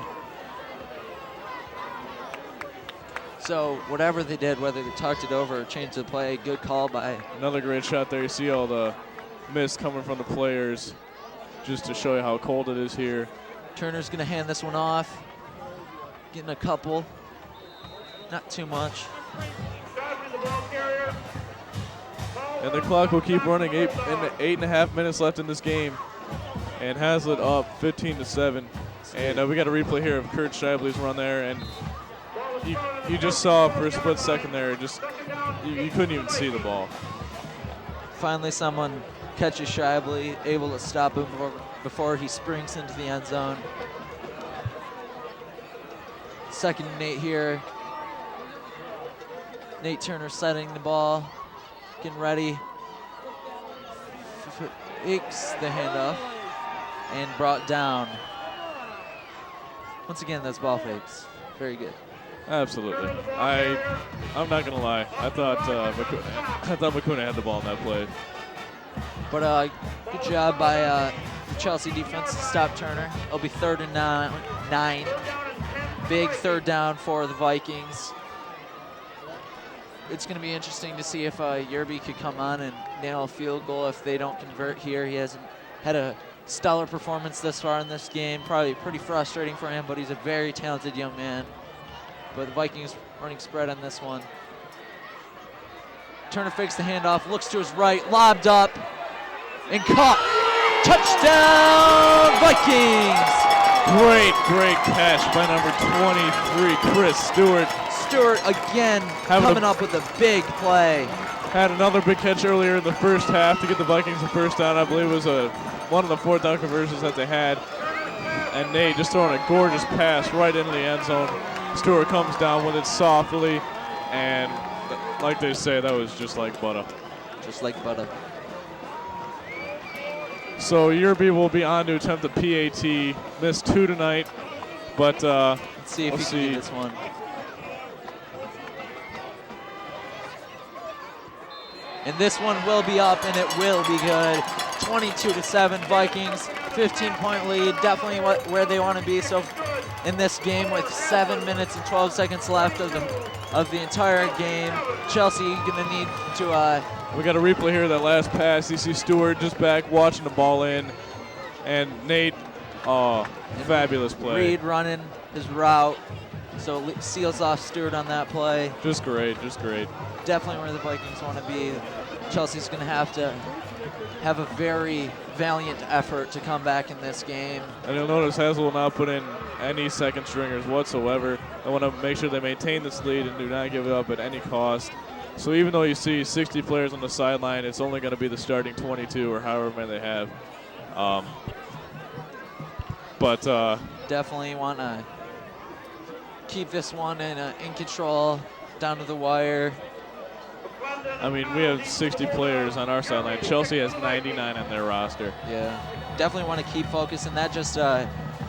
So whatever they did, whether they tucked it over or changed the play, good call by. Another great shot there. You see all the mist coming from the players, just to show you how cold it is here. Turner's going to hand this one off. Getting a couple. Not too much. And the clock will keep running. 8.5 minutes left in this game. And Haslett up 15-7. And we got a replay here of Kurt Shibley's run there. And you just saw for a split second there, you couldn't even see the ball. Finally, someone catches Shibley, able to stop him before he springs into the end zone. 2nd and 8 here. Nate Turner setting the ball, getting ready. Fakes the handoff and brought down. Once again, those ball fakes. Very good. Absolutely. I'm not gonna lie. I thought Acuna had the ball in that play. But good job by the Chelsea defense to stop Turner. It'll be 3rd and 9. Big 3rd down for the Vikings. It's going to be interesting to see if Yerby could come on and nail a field goal if they don't convert here. He hasn't had a stellar performance this far in this game. Probably pretty frustrating for him, but he's a very talented young man. But the Vikings running spread on this one. Turner fakes the handoff, looks to his right, lobbed up, and caught. Touchdown, Vikings! Great catch by number 23, Chris Stewart. Stewart again coming up with a big play. Had another big catch earlier in the first half to get the Vikings the first down. I believe it was one of the 4th down conversions that they had. And Nate just throwing a gorgeous pass right into the end zone. Stewart comes down with it softly, and like they say, that was just like butter. Just like butter. So Yerby will be on to attempt the PAT. Missed 2 tonight, but let's see if we'll he can get this one. And this one will be up, and it will be good. 22-7 Vikings, 15-point lead. Definitely where they want to be. So in this game, with 7 minutes and 12 seconds left of the entire game, Chelsea gonna need to. We got a replay here of that last pass. You see Stewart just back watching the ball in, and Nate Oh, fabulous play. Reed running his route, so seals off Stewart on that play. Just great, just great. Definitely where the Vikings want to be. Chelsea's going to have a very valiant effort to come back in this game. And you'll notice Haslett will not put in any second stringers whatsoever. They want to make sure they maintain this lead and do not give it up at any cost. So even though you see 60 players on the sideline, it's only going to be the starting 22 or however many they have. Definitely want to keep this one in control down to the wire. I mean, we have 60 players on our sideline. Chelsea has 99 on their roster. Yeah, definitely want to keep focused, and that just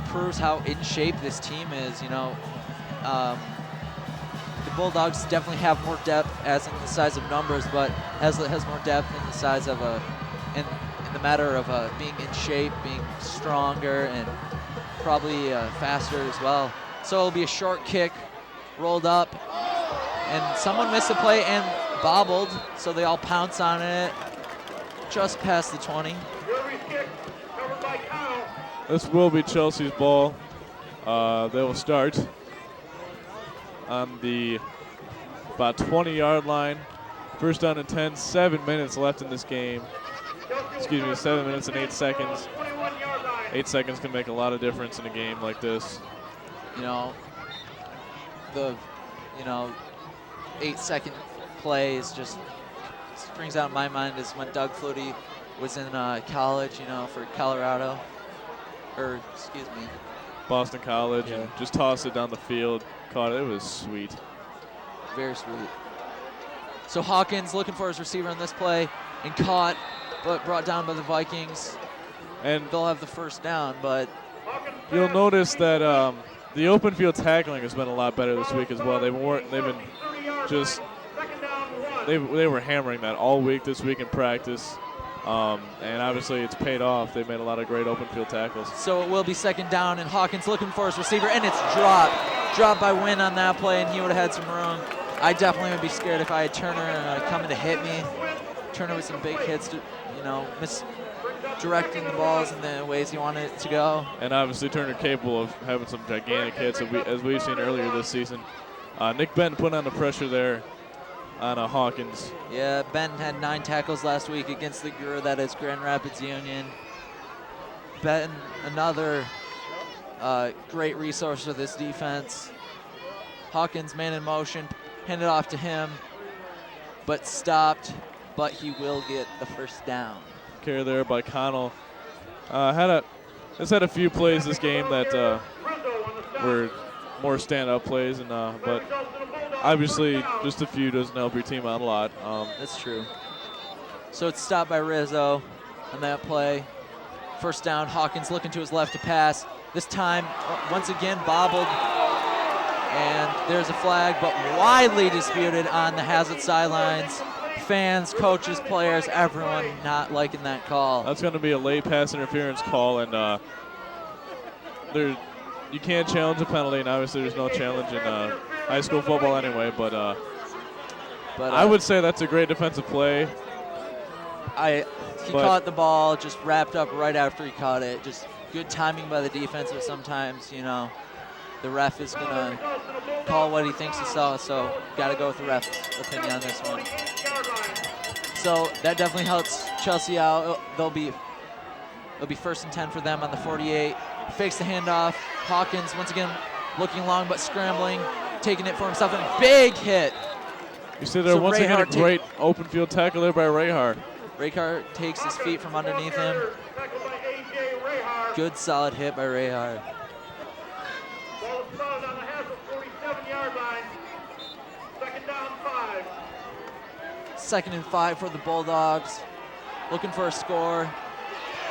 proves how in shape this team is. You know, the Bulldogs definitely have more depth as in the size of numbers, but Haslett has more depth in the size of in the matter of being in shape, being stronger, and probably faster as well. So it'll be a short kick, rolled up, and someone missed a play and bobbled, so they all pounce on it just past the 20. This will be Chelsea's ball. They will start on the about 20-yard line. First down and 10, 7 minutes left in this game. Excuse me, 7 minutes and 8 seconds. 8 seconds can make a lot of difference in a game like this. You know, the 8-second play is just springs out in my mind is when Doug Flutie was in college, for Colorado, or excuse me, Boston College, yeah. And just tossed it down the field, caught it. It was sweet. Very sweet. So Hawkins looking for his receiver on this play and caught, but brought down by the Vikings. And they'll have the first down, but you'll notice that the open field tackling has been a lot better this week as well. They were hammering that all week this week in practice. And obviously it's paid off. They made a lot of great open field tackles. So it will be second down, and Hawkins looking for his receiver, and it's dropped by Wynn on that play, and he would have had some room. I definitely would be scared if I had Turner coming to hit me. Turner with some big hits, misdirecting the balls in the ways he wanted it to go. And obviously Turner capable of having some gigantic hits, as we've seen earlier this season. Nick Benton put on the pressure there on Hawkins. Yeah, Benton had 9 tackles last week against the GRU, that is Grand Rapids Union. Benton, another great resource for this defense. Hawkins, man in motion, handed off to him, but stopped, but he will get the first down. Carry there by Connell. Had a few plays this game that were more stand-up plays, but obviously just a few doesn't help your team out a lot. That's true. So it's stopped by Rizzo on that play. First down, Hawkins looking to his left to pass. This time, once again, bobbled. And there's a flag, but widely disputed on the Haslett sidelines. Fans, coaches, players, everyone not liking that call. That's going to be a late pass interference call, and you can't challenge a penalty, and obviously there's no challenge in high school football anyway, but I would say that's a great defensive play. He caught the ball, just wrapped up right after he caught it. Just good timing by the defense, but sometimes, the ref is going to call what he thinks he saw, so got to go with the ref's opinion on this one. So that definitely helps Chelsea out. It'll be first and 10 for them on the 48. Fakes the handoff. Hawkins once again looking long but scrambling, taking it for himself, and a big hit. You see there once again a great open field tackle there by Rayhart. Rayhart takes his feet from underneath him. Good solid hit by Rayhart. Ball is fouled on the Haslett 47-yard line. Second down, 5. 2nd and 5 for the Bulldogs. Looking for a score.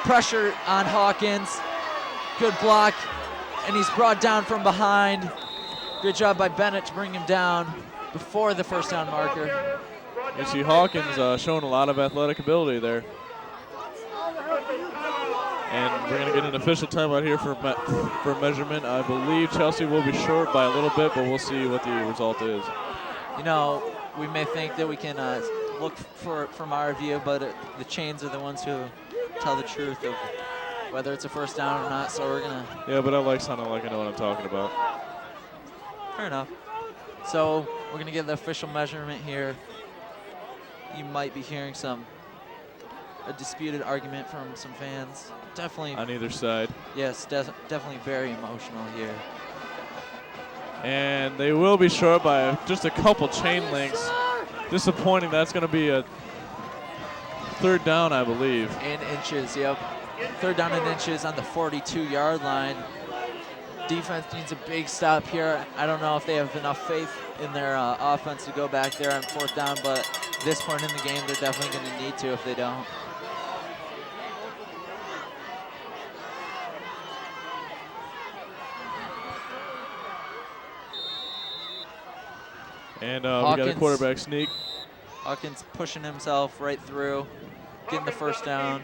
Pressure on Hawkins. Good block, and he's brought down from behind. Good job by Bennett to bring him down before the first down marker. You see Hawkins showing a lot of athletic ability there. And we're going to get an official timeout here for measurement. I believe Chelsea will be short by a little bit, but we'll see what the result is. We may think that we can look from our view, but the chains are the ones who tell the truth of whether it's a first down or not. So we're gonna. Yeah, but I like sounding like I know what I'm talking about. Fair enough. So we're gonna get the official measurement here. You might be hearing a disputed argument from some fans. Definitely. On either side. Yes, definitely very emotional here. And they will be short by just a couple chain links. Disappointing. That's going to be a third down, I believe. In inches, yep. Third down in inches on the 42-yard line. Defense needs a big stop here. I don't know if they have enough faith in their offense to go back there on fourth down, but at this point in the game, they're definitely going to need to if they don't. And we got a quarterback sneak. Hawkins pushing himself right through, getting the first down.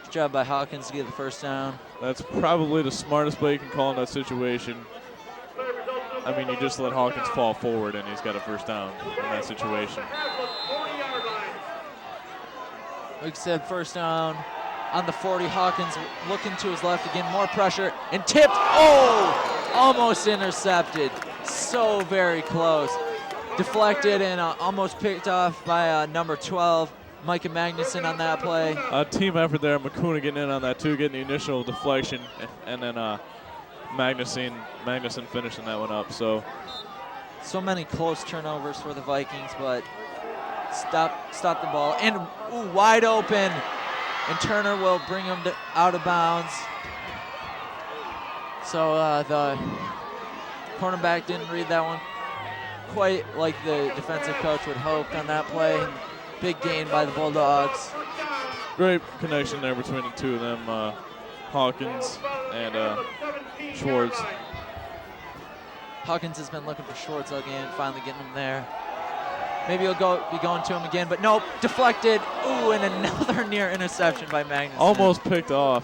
Good job by Hawkins to get the first down. That's probably the smartest play you can call in that situation. I mean, you just let Hawkins fall forward, and he's got a first down in that situation. Like I said, first down on the 40. Hawkins looking to his left again, more pressure, and tipped. Oh, almost intercepted. So very close. Deflected and almost picked off by number 12, Micah Magnuson on that play. A team effort there. Makuna getting in on that too, getting the initial deflection, and then Magnuson finishing that one up. So many close turnovers for the Vikings, but stop the ball. And ooh, wide open, and Turner will bring him out of bounds. So the cornerback didn't read that one quite like the defensive coach would hope on that play. Big gain by the Bulldogs. Great connection there between the two of them, Hawkins and Schwartz. Hawkins has been looking for Schwartz all game, finally getting him there. Maybe he'll be going to him again, but nope, deflected. Ooh, and another near interception by Magnuson. Almost picked off.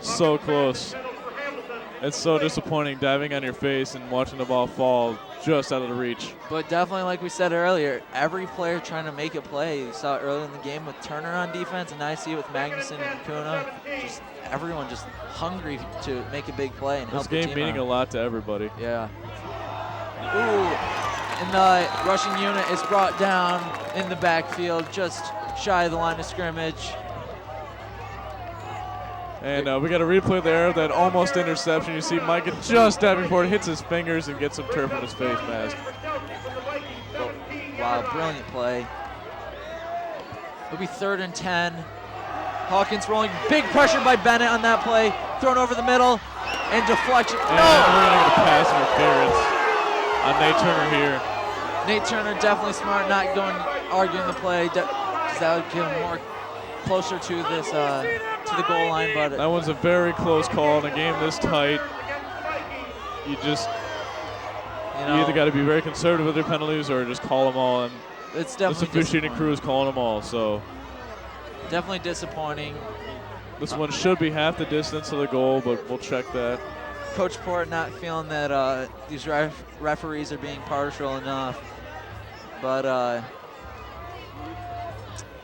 So close. It's so disappointing diving on your face and watching the ball fall just out of the reach. But definitely, like we said earlier, every player trying to make a play. You saw it earlier in the game with Turner on defense, and now you see it with Magnuson and Kuna. Just everyone just hungry to make a big play and help the team out. This game meaning a lot to everybody. Yeah. Ooh, and the rushing unit is brought down in the backfield, just shy of the line of scrimmage. And we got a replay there, that almost interception. You see Micah just diving forward, hits his fingers, and gets some turf on his face mask. Wow, brilliant play. It'll be 3rd and 10. Hawkins rolling, big pressure by Bennett on that play. Thrown over the middle, and deflection. And we're going to get a pass interference on Nate Turner here. Nate Turner definitely smart, not going arguing the play, because that would get him more closer to this to the goal line. But that one's a very close call in a game this tight. You either got to be very conservative with your penalties or just call them all. And it's definitely this officiating crew is calling them all. So definitely disappointing. This one should be half the distance to the goal, but we'll check that. Coach Port not feeling that these referees are being partial enough, but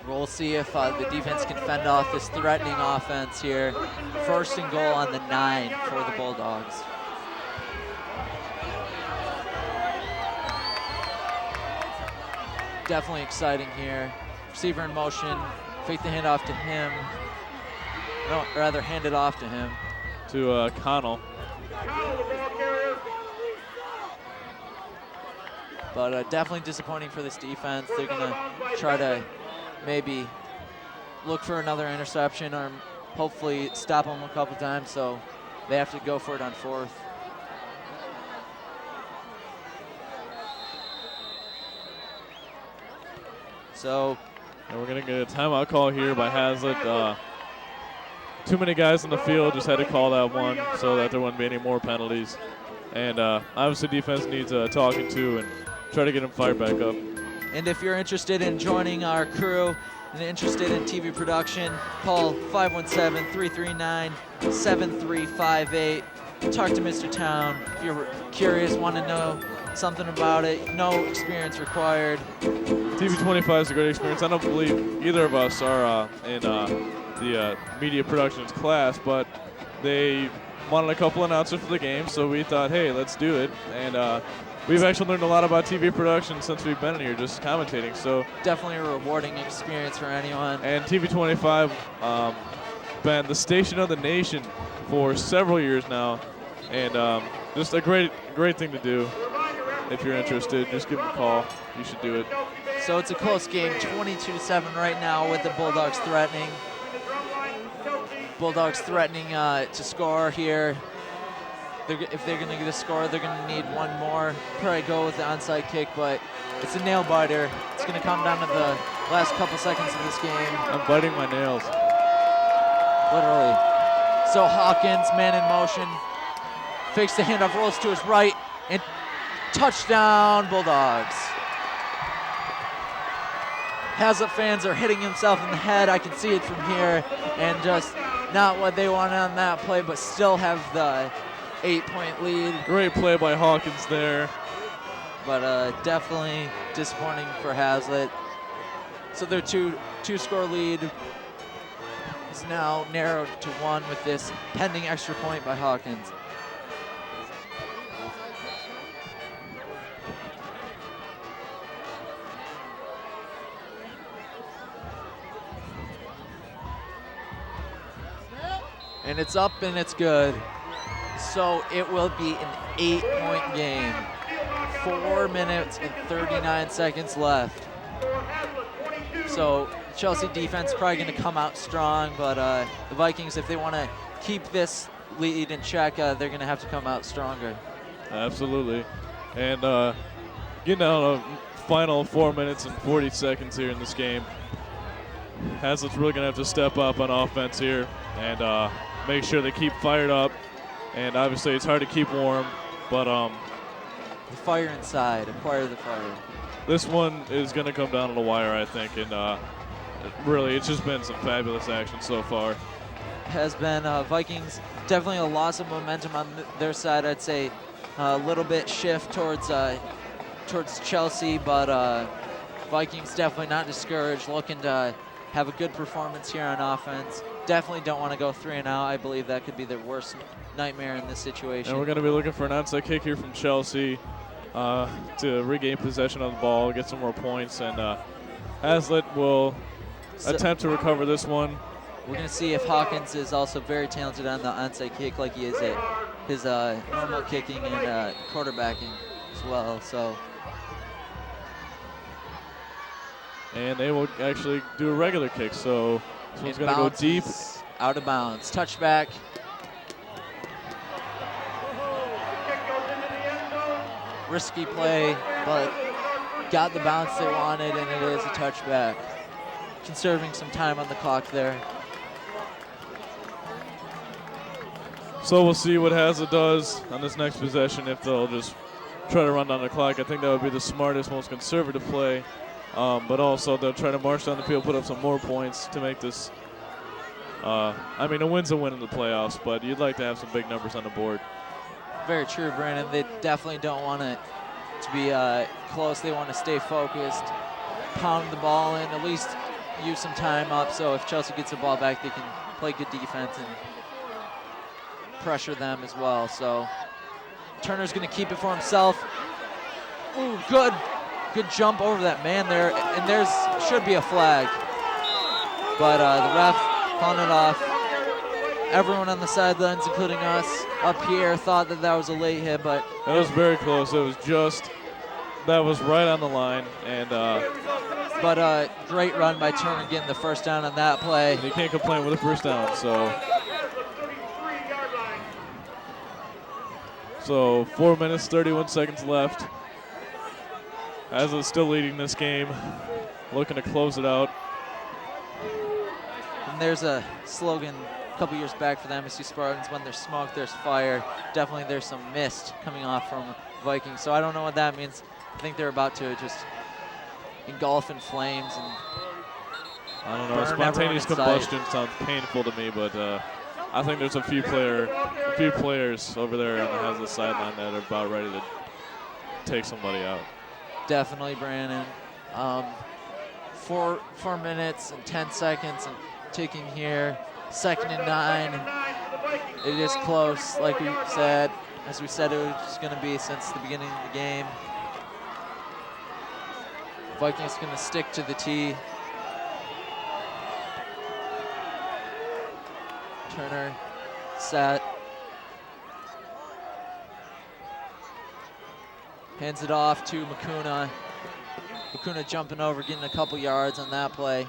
we'll see if the defense can fend off this threatening offense here. 1st and goal on the 9 for the Bulldogs. Definitely exciting here. Receiver in motion, fake the handoff to him. No, rather hand it off to him. To Connell. But definitely disappointing for this defense. They're going to try to maybe look for another interception or hopefully stop them a couple times, so they have to go for it on 4th. So, and we're going to get a timeout call here by Haslett. Too many guys in the field, just had to call that one so that there wouldn't be any more penalties. And obviously defense needs talking to and try to get them fired back up. And if you're interested in joining our crew and interested in TV production, call 517-339-7358. Talk to Mr. Town if you're curious, want to know something about it. No experience required. TV 25 is a great experience. I don't believe either of us are in the media productions class, but they wanted a couple announcers for the game, so we thought, hey, let's do it. And we've actually learned a lot about TV production since we've been here, just commentating. So definitely a rewarding experience for anyone. And TV 25 been the station of the nation for several years now, and just a great thing to do. If you're interested, just give them a call. You should do it. So it's a close game, 22-7 right now, with the Bulldogs threatening. Bulldogs threatening to score here. If they're going to get a score, they're going to need one more. Probably go with the onside kick, but it's a nail biter. It's going to come down to the last couple seconds of this game. I'm biting my nails. Literally. So Hawkins, man in motion, fakes the handoff, rolls to his right, and touchdown, Bulldogs. Haslett fans are hitting himself in the head. I can see it from here, and just not what they wanted on that play, but still have the 8-point lead. Great play by Hawkins there. But definitely disappointing for Haslett. So their two-score lead is now narrowed to 1 with this pending extra point by Hawkins. And it's up and it's good. So it will be an 8-point game. 4 minutes and 39 seconds left. So Chelsea defense probably going to come out strong, but the Vikings, if they want to keep this lead in check, they're going to have to come out stronger. Absolutely. And getting down to final 4 minutes and 40 seconds here in this game. Haslett's really going to have to step up on offense here and make sure they keep fired up. And obviously it's hard to keep warm, but the fire inside, acquire the fire. This one is going to come down to the wire, I think, and really it's just been some fabulous action so far. Has been Vikings definitely a loss of momentum on their side. I'd say a little bit shift towards Chelsea, but Vikings definitely not discouraged, looking to have a good performance here on offense. Definitely don't want to go 3-and-out. I believe that could be their worst nightmare in this situation. And we're going to be looking for an onside kick here from Chelsea to regain possession of the ball, get some more points, and Haslett will attempt to recover this one. We're going to see if Hawkins is also very talented on the onside kick, like he is at his normal kicking and quarterbacking as well. So. And they will actually do a regular kick, so this one's going to go deep. Out of bounds. Touchback. Risky play, but got the bounce they wanted, and it is a touchback. Conserving some time on the clock there. So we'll see what Haslett does on this next possession, if they'll just try to run down the clock. I think that would be the smartest, most conservative play. But also they'll try to march down the field, put up some more points to make this. I mean, a win's a win in the playoffs, but you'd like to have some big numbers on the board. Very true, Brandon. They definitely don't want it to be close. They want to stay focused, pound the ball in, at least use some time up. So if Chelsea gets the ball back, they can play good defense and pressure them as well. So Turner's going to keep it for himself. Ooh, good jump over that man there, and there's should be a flag, but the ref calling it off. Everyone on the sidelines, including us up here, thought that was a late hit, but that was very close. It was that was right on the line, and but great run by Turner getting the first down on that play. You can't complain with a first down. So 4 minutes, 31 seconds left. Haslett's still leading this game, looking to close it out. And there's a slogan a couple years back for the MSU Spartans: when there's smoke, there's fire. Definitely there's some mist coming off from Vikings. So I don't know what that means. I think they're about to just engulf in flames and I don't know. Spontaneous combustion sounds painful to me, but I think there's a few players over there on the Haslett sideline that are about ready to take somebody out. Definitely, Brandon. 4 minutes and 10 seconds, and ticking here. 2nd and 9. For the Vikings. It is close, like we said, as we said it was going to be since the beginning of the game. Vikings going to stick to the tee. Turner set. Hands it off to Makuna. Makuna jumping over, getting a couple yards on that play.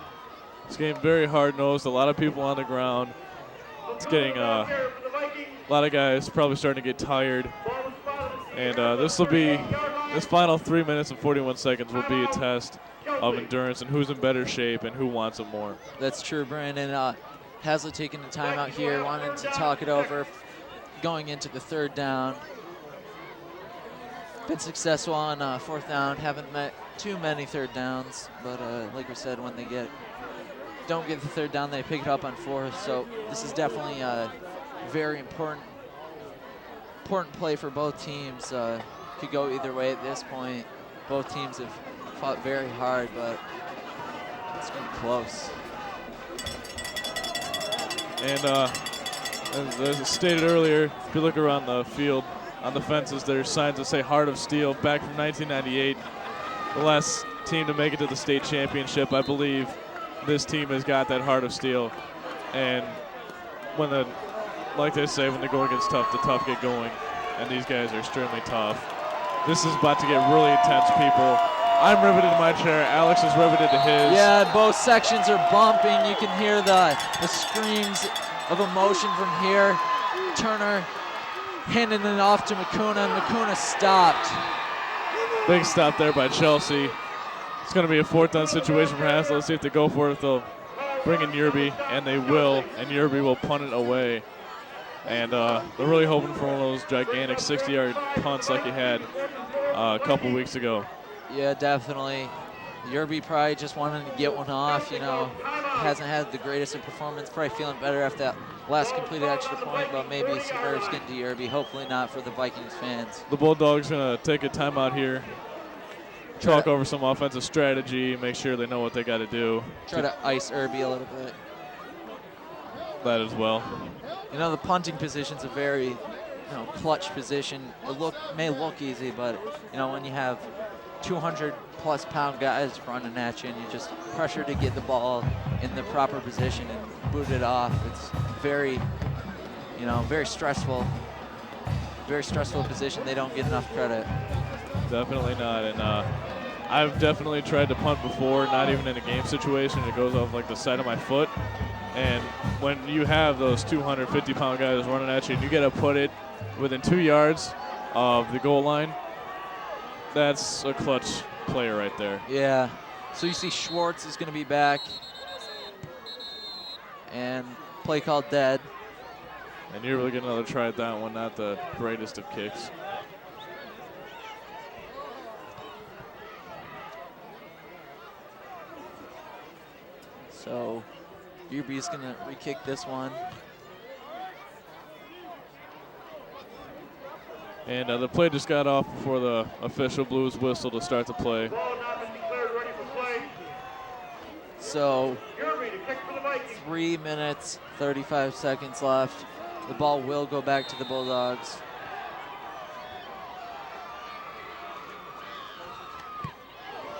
It's getting very hard-nosed. A lot of people on the ground. It's getting a lot of guys probably starting to get tired. And this final 3 minutes and 41 seconds will be a test of endurance and who's in better shape and who wants it more. That's true, Brandon. Haslett taking the time out here, wanting to talk it over, going into the 3rd down. Been successful on 4th down, haven't met too many 3rd downs, but like we said, when they don't get the 3rd down, they pick it up on 4th. So this is definitely a very important play for both teams. Could go either way at this point. Both teams have fought very hard, but it's been close. And as stated earlier, if you look around the field, on the fences, there's signs that say Heart of Steel back from 1998. The last team to make it to the state championship. I believe this team has got that Heart of Steel. And like they say, when the going gets tough, the tough get going. And these guys are extremely tough. This is about to get really intense, people. I'm riveted to my chair. Alex is riveted to his. Yeah, both sections are bumping. You can hear the screams of emotion from here. Turner handing it off to Makuna. Makuna stopped. Big stop there by Chelsea. It's going to be a 4th down situation for Haslett. Let's see if they go for it. They'll bring in Yerby, and they will, and Yerby will punt it away. And they're really hoping for one of those gigantic 60-yard punts like he had a couple weeks ago. Yeah, definitely. Yerby probably just wanted to get one off, hasn't had the greatest of performance, probably feeling better after that last completed extra point, but maybe some nerves getting to Yerby, hopefully not for the Vikings fans. The Bulldogs going to take a timeout here, talk over some offensive strategy, make sure they know what they got to do. Try to ice Irby a little bit. That as well. The punting position's a very clutch position. It may look easy, but when you have 200-plus pound guys running at you and you just pressure to get the ball in the proper position and boot it off, it's very stressful. Very stressful position. They don't get enough credit. Definitely not. And I've definitely tried to punt before, not even in a game situation. It goes off like the side of my foot. And when you have those 250-pound guys running at you and you get to put it within 2 yards of the goal line, that's a clutch player right there. Yeah. So you see Schwartz is going to be back. And play called dead. And you're really getting another try at that one, not the greatest of kicks. So Yerby's going to re-kick this one. And the play just got off before the official blew his whistle to start the play. Ball now been declared ready for play. So Yerby to kick for the Vikings. 3 minutes, 35 seconds left. The ball will go back to the Bulldogs.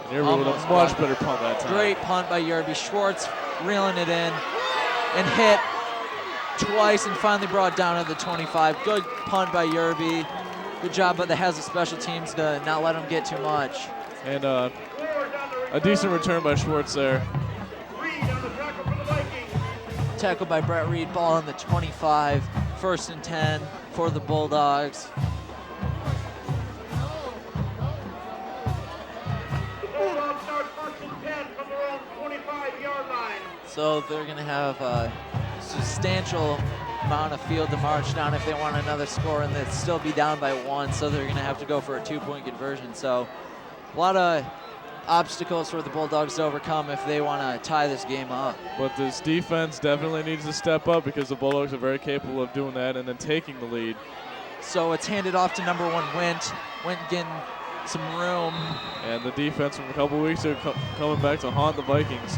And Yerby with a much better punt that time. Great punt by Yerby. Schwartz reeling it in and hit twice and finally brought down at the 25. Good punt by Yerby. Good job by the Haslett special teams to not let him get too much. And a decent return by Schwartz there. Reed on the tackle for the Vikings. Tackled by Brett Reed, ball on the 25. 1st and 10 for the Bulldogs. The Bulldogs start 1st and 10 from their own 25-yard line. So they're going to have a substantial amount of field to march down if they want another score, and they'd still be down by 1, so they're going to have to go for a 2-point conversion. So a lot of obstacles for the Bulldogs to overcome if they want to tie this game up. But this defense definitely needs to step up because the Bulldogs are very capable of doing that and then taking the lead. So it's handed off to number 1, Wint. Wint getting some room. And the defense from a couple weeks ago coming back to haunt the Vikings.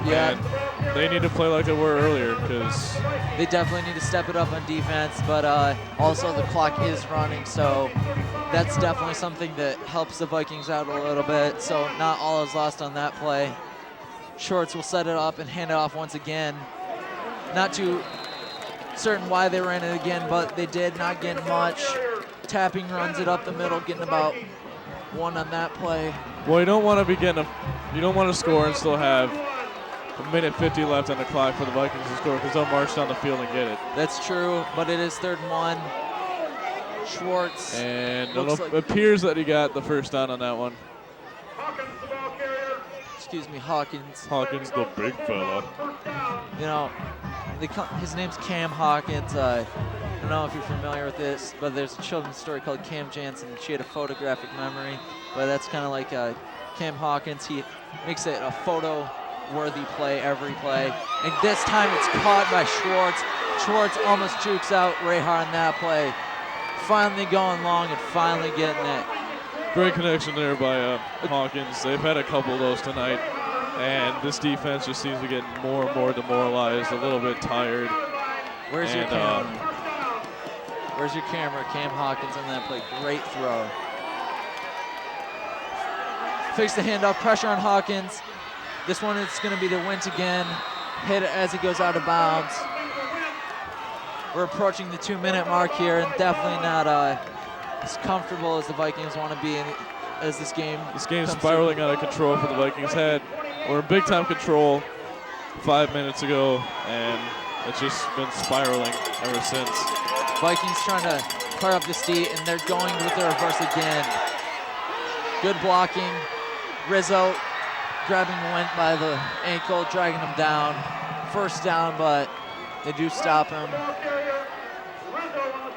Yeah. And they need to play like they were earlier because They definitely need to step it up on defense, but also the clock is running, so that's definitely something that helps the Vikings out a little bit. So not all is lost on that play. Shorts will set it up and hand it off once again. Not too certain why they ran it again, but they did, not getting much. Tapping runs it up the middle, getting about 1 on that play. well, you don't want to be getting you don't want to score and still have a minute 50 left on the clock for the Vikings to score because they'll march down the field and get it. That's true, but it is 3rd and 1. Schwartz. And Looks it like- appears that he got the first down on that one. Hawkins, the ball carrier. Excuse me, Hawkins. Hawkins, the big fella. First down. You know, his name's Cam Hawkins. I don't know if you're familiar with this, but there's a children's story called Cam Jansen. She had a photographic memory, but that's kind of like Cam Hawkins. He makes it a photo-worthy play every play. And this time it's caught by Schwartz. Schwartz almost jukes out Rehar on that play. Finally going long and finally getting it. Great connection there by Hawkins. They've had a couple of those tonight, and this defense just seems to get more and more demoralized, a little bit tired. Where's your And, camera? Where's your camera? Cam Hawkins on that play. Great throw. Fakes the handoff, pressure on Hawkins. This one is going to be the Wint again. Hit it as it goes out of bounds. We're approaching the 2-minute mark here, and definitely not as comfortable as the Vikings want to be as this game. This game's comes spiraling out of control for the Vikings. We're in big-time control 5 minutes ago, and it's just been spiraling ever since. Vikings trying to clear up this D, and they're going with the reverse again. Good blocking. Rizzo grabbing Wint by the ankle, dragging him down. First down, but they do stop him. Ball carrier. Rizzo on the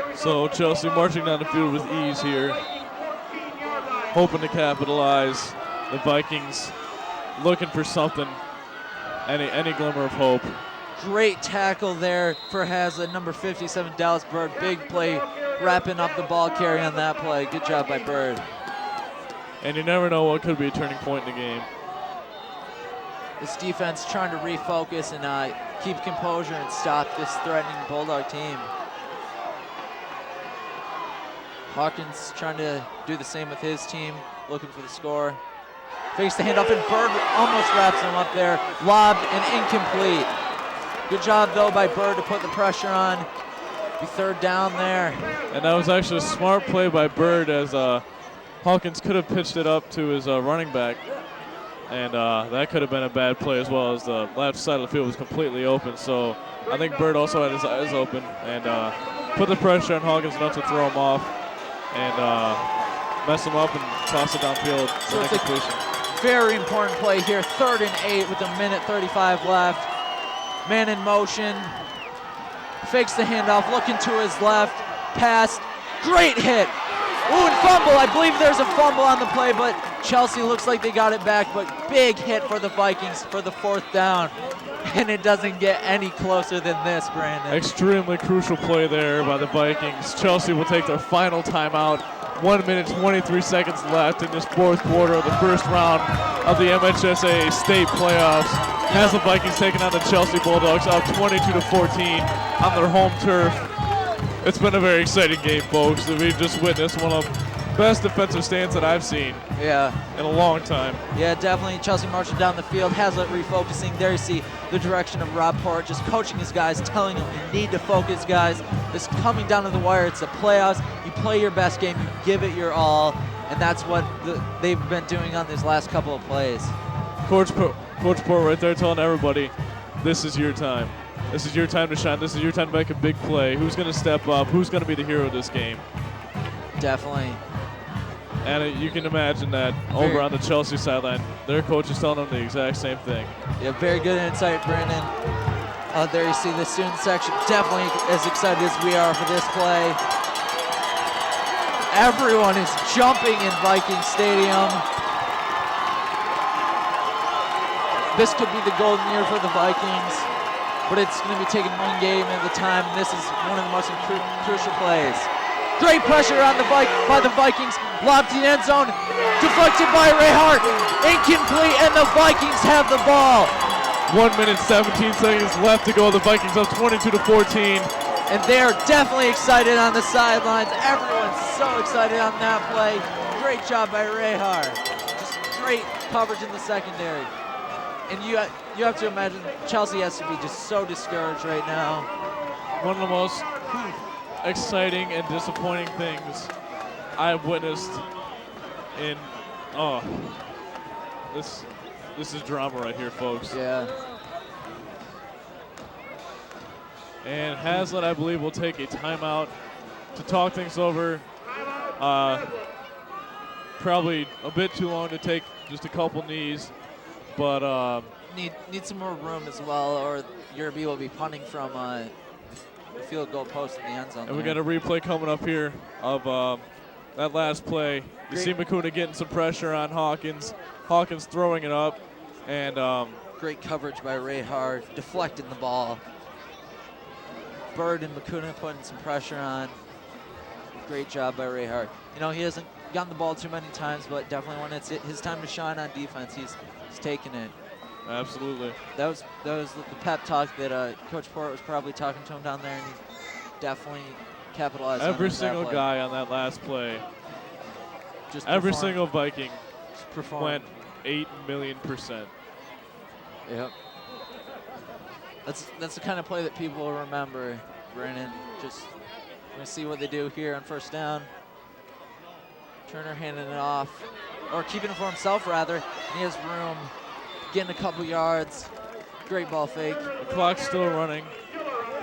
stop. So Chelsea marching down the field with ease here, 14-yard line. hoping to capitalize. The Vikings looking for something, any glimmer of hope. Great tackle there for Haslett, number 57, Dallas Bird. Big play, wrapping up the ball carry on that play. Good job by Bird. And you never know what could be a turning point in the game. This defense trying to refocus and keep composure and stop this threatening Bulldog team. Hawkins trying to do the same with his team, looking for the score. Fakes the handoff, and Bird almost wraps him up there. Lobbed and incomplete. Good job, though, by Bird to put the pressure on. Be 3rd down there. And that was actually a smart play by Bird, as Hawkins could have pitched it up to his running back. And that could have been a bad play as well, as the left side of the field was completely open. So I think Bird also had his eyes open and put the pressure on Hawkins enough to throw him off and mess him up and toss it downfield for So an it's a incompletion. very important play here. 3rd and 8 with 1:35 left. Man in motion. Fakes the handoff, looking to his left. Pass. Great hit. Ooh, and fumble. I believe there's a fumble on the play, but Chelsea looks like they got it back. But big hit for the Vikings for the 4th down. And it doesn't get any closer than this, Brandon. Extremely crucial play there by the Vikings. Chelsea will take their final timeout. 1 minute, 23 seconds left in this 4th quarter of the first round of the MHSA state playoffs. Has the Vikings taking on the Chelsea Bulldogs up 22-14 on their home turf. It's been a very exciting game, folks. We've just witnessed one of the best defensive stands that I've seen Yeah. in a long time. Yeah, definitely. Chelsea marching down the field. Haslett refocusing. There you see the direction of Rob Port, just coaching his guys, telling them you need to focus, guys. This coming down to the wire. It's the playoffs. You play your best game. You give it your all. And that's what they've been doing on these last couple of plays. Coach Port right there telling everybody, this is your time. This is your time to shine. This is your time to make a big play. Who's going to step up? Who's going to be the hero of this game? Definitely. And you can imagine that over on the Chelsea sideline, their coach is telling them the exact same thing. Yeah, very good insight, Brandon. There you see the student section definitely as excited as we are for this play. Everyone is jumping in Viking Stadium. This could be the golden year for the Vikings, but it's going to be taken one game at a time. This is one of the most crucial plays. Great pressure on by the Vikings. Lobbed to the end zone. Deflected by Ray Hart. Incomplete, and the Vikings have the ball. 1 minute, 17 seconds left to go. The Vikings up 22-14. And they're definitely excited on the sidelines. Everyone's so excited on that play. Great job by Ray Hart. Just great coverage in the secondary. And you have to imagine Chelsea has to be just so discouraged right now. One of the most exciting and disappointing things I've witnessed in, this is drama right here, folks. Yeah. And Haslett, I believe, will take a timeout to talk things over. Probably a bit too long to take just a couple knees, but need some more room as well, or Yerby will be punting from the field goal post in the end zone. And we got a replay coming up here of that last play. You see McCuna getting some pressure on Hawkins. Hawkins throwing it up, and great coverage by Ray Hart, deflecting the ball. Bird and McCuna putting some pressure on. Great job by Ray Hart. You know, he hasn't gotten the ball too many times, but definitely when it's his time to shine on defense, he's taking it. Absolutely. That was the pep talk that Coach Port was probably talking to him down there, and he definitely capitalized on Every that single play. guy on that last play, Just every performed. single Viking Just performed. went 8,000,000%. Yep. That's the kind of play that people will remember, Brandon. Just gonna see what they do here on first down. Turner handing it off, or keeping it for himself rather. He has room, getting a couple yards. Great ball fake. The clock's still running.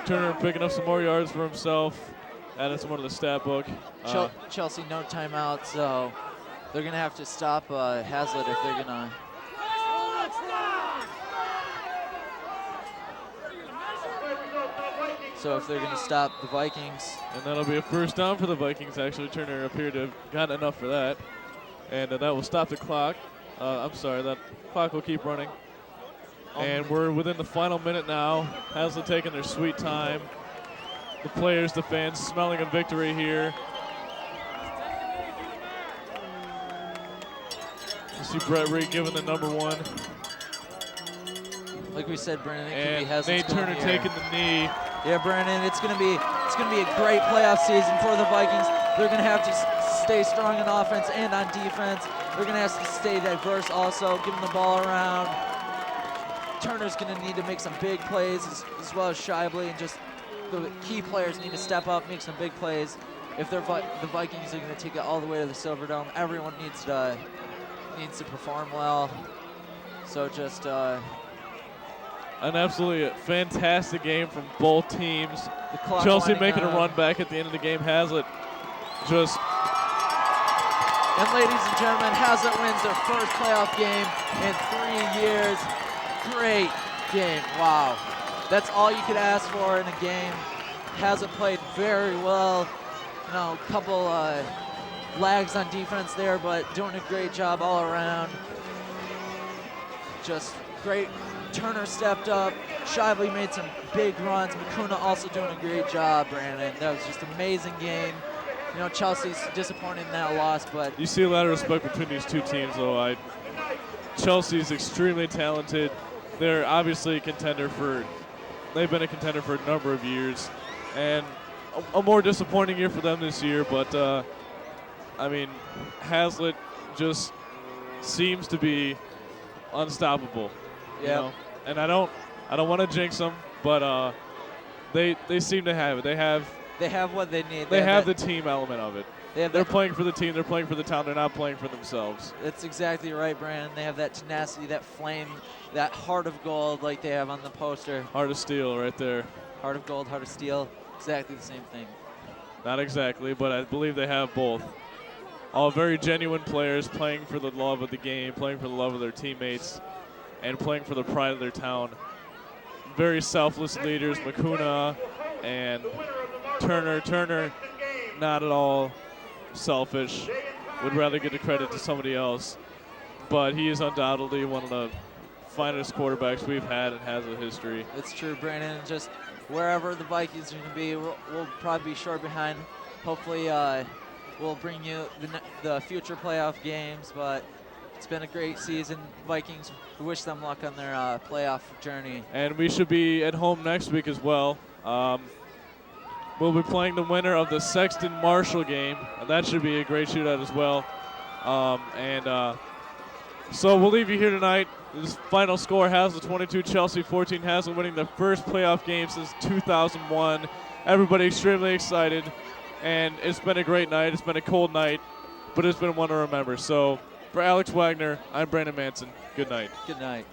Turner picking up some more yards for himself. Adding some more to the stat book. Chelsea no timeout, so they're gonna have to stop Haslett if they're gonna. So if they're going to stop the Vikings. And that'll be a first down for the Vikings. Actually, Turner appeared to have gotten enough for that. And that will stop the clock. I'm sorry, that clock will keep running. And we're within the final minute now. Haslett taking their sweet time. The players, the fans smelling a victory here. You see Brett Reed giving the number one. Like we said, Brandon, it could be And Haslett's Nate Turner golden year. taking the knee. Yeah, Brandon, it's gonna be a great playoff season for the Vikings. They're gonna have to stay strong on offense and on defense. They're gonna have to stay diverse also, giving the ball around. Turner's gonna need to make some big plays as well as Shibley, and just the key players need to step up, make some big plays. If the Vikings are gonna take it all the way to the Silverdome, everyone needs to perform well. So just. An absolutely fantastic game from both teams. The clock Chelsea winding making a down. run back at the end of the game. Haslett just. And ladies and gentlemen, Haslett wins their first playoff game in 3 years. Great game. Wow. That's all you could ask for in a game. Haslett played very well. You know, a couple lags on defense there, but doing a great job all around. Just great. Turner stepped up. Shibley made some big runs. McCuna also doing a great job, Brandon. That was just an amazing game. You know, Chelsea's disappointed in that loss, but You see a lot of respect between these two teams, though. Chelsea's extremely talented. They're obviously a contender they've been a contender for a number of years. And a more disappointing year for them this year, but I mean, Haslett just seems to be unstoppable. You know? And I don't want to jinx them, but they seem to have it. They have what they need. They have the team element of it. They're playing for the team. They're playing for the town. They're not playing for themselves. That's exactly right, Brandon. They have that tenacity, that flame, that heart of gold like they have on the poster. Heart of steel right there. Heart of gold, heart of steel. Exactly the same thing. Not exactly, but I believe they have both. All very genuine players playing for the love of the game, playing for the love of their teammates, and playing for the pride of their town. Very selfless leaders, McCuna and Turner. Turner, not at all selfish. Would rather get the credit to somebody else. But he is undoubtedly one of the finest quarterbacks we've had and has a history. It's true, Brandon. Just wherever the Vikings are going to be, we'll probably be short behind hopefully we'll bring you the future playoff games. But it's been a great season. Vikings, we wish them luck on their playoff journey. And we should be at home next week as well. We'll be playing the winner of the Sexton-Marshall game, and that should be a great shootout as well. So we'll leave you here tonight. This final score, Haslett 22, Chelsea 14. Haslett winning the first playoff game since 2001. Everybody extremely excited, and it's been a great night. It's been a cold night, but it's been one to remember. So for Alex Wagner, I'm Brandon Manson. Good night. Good night.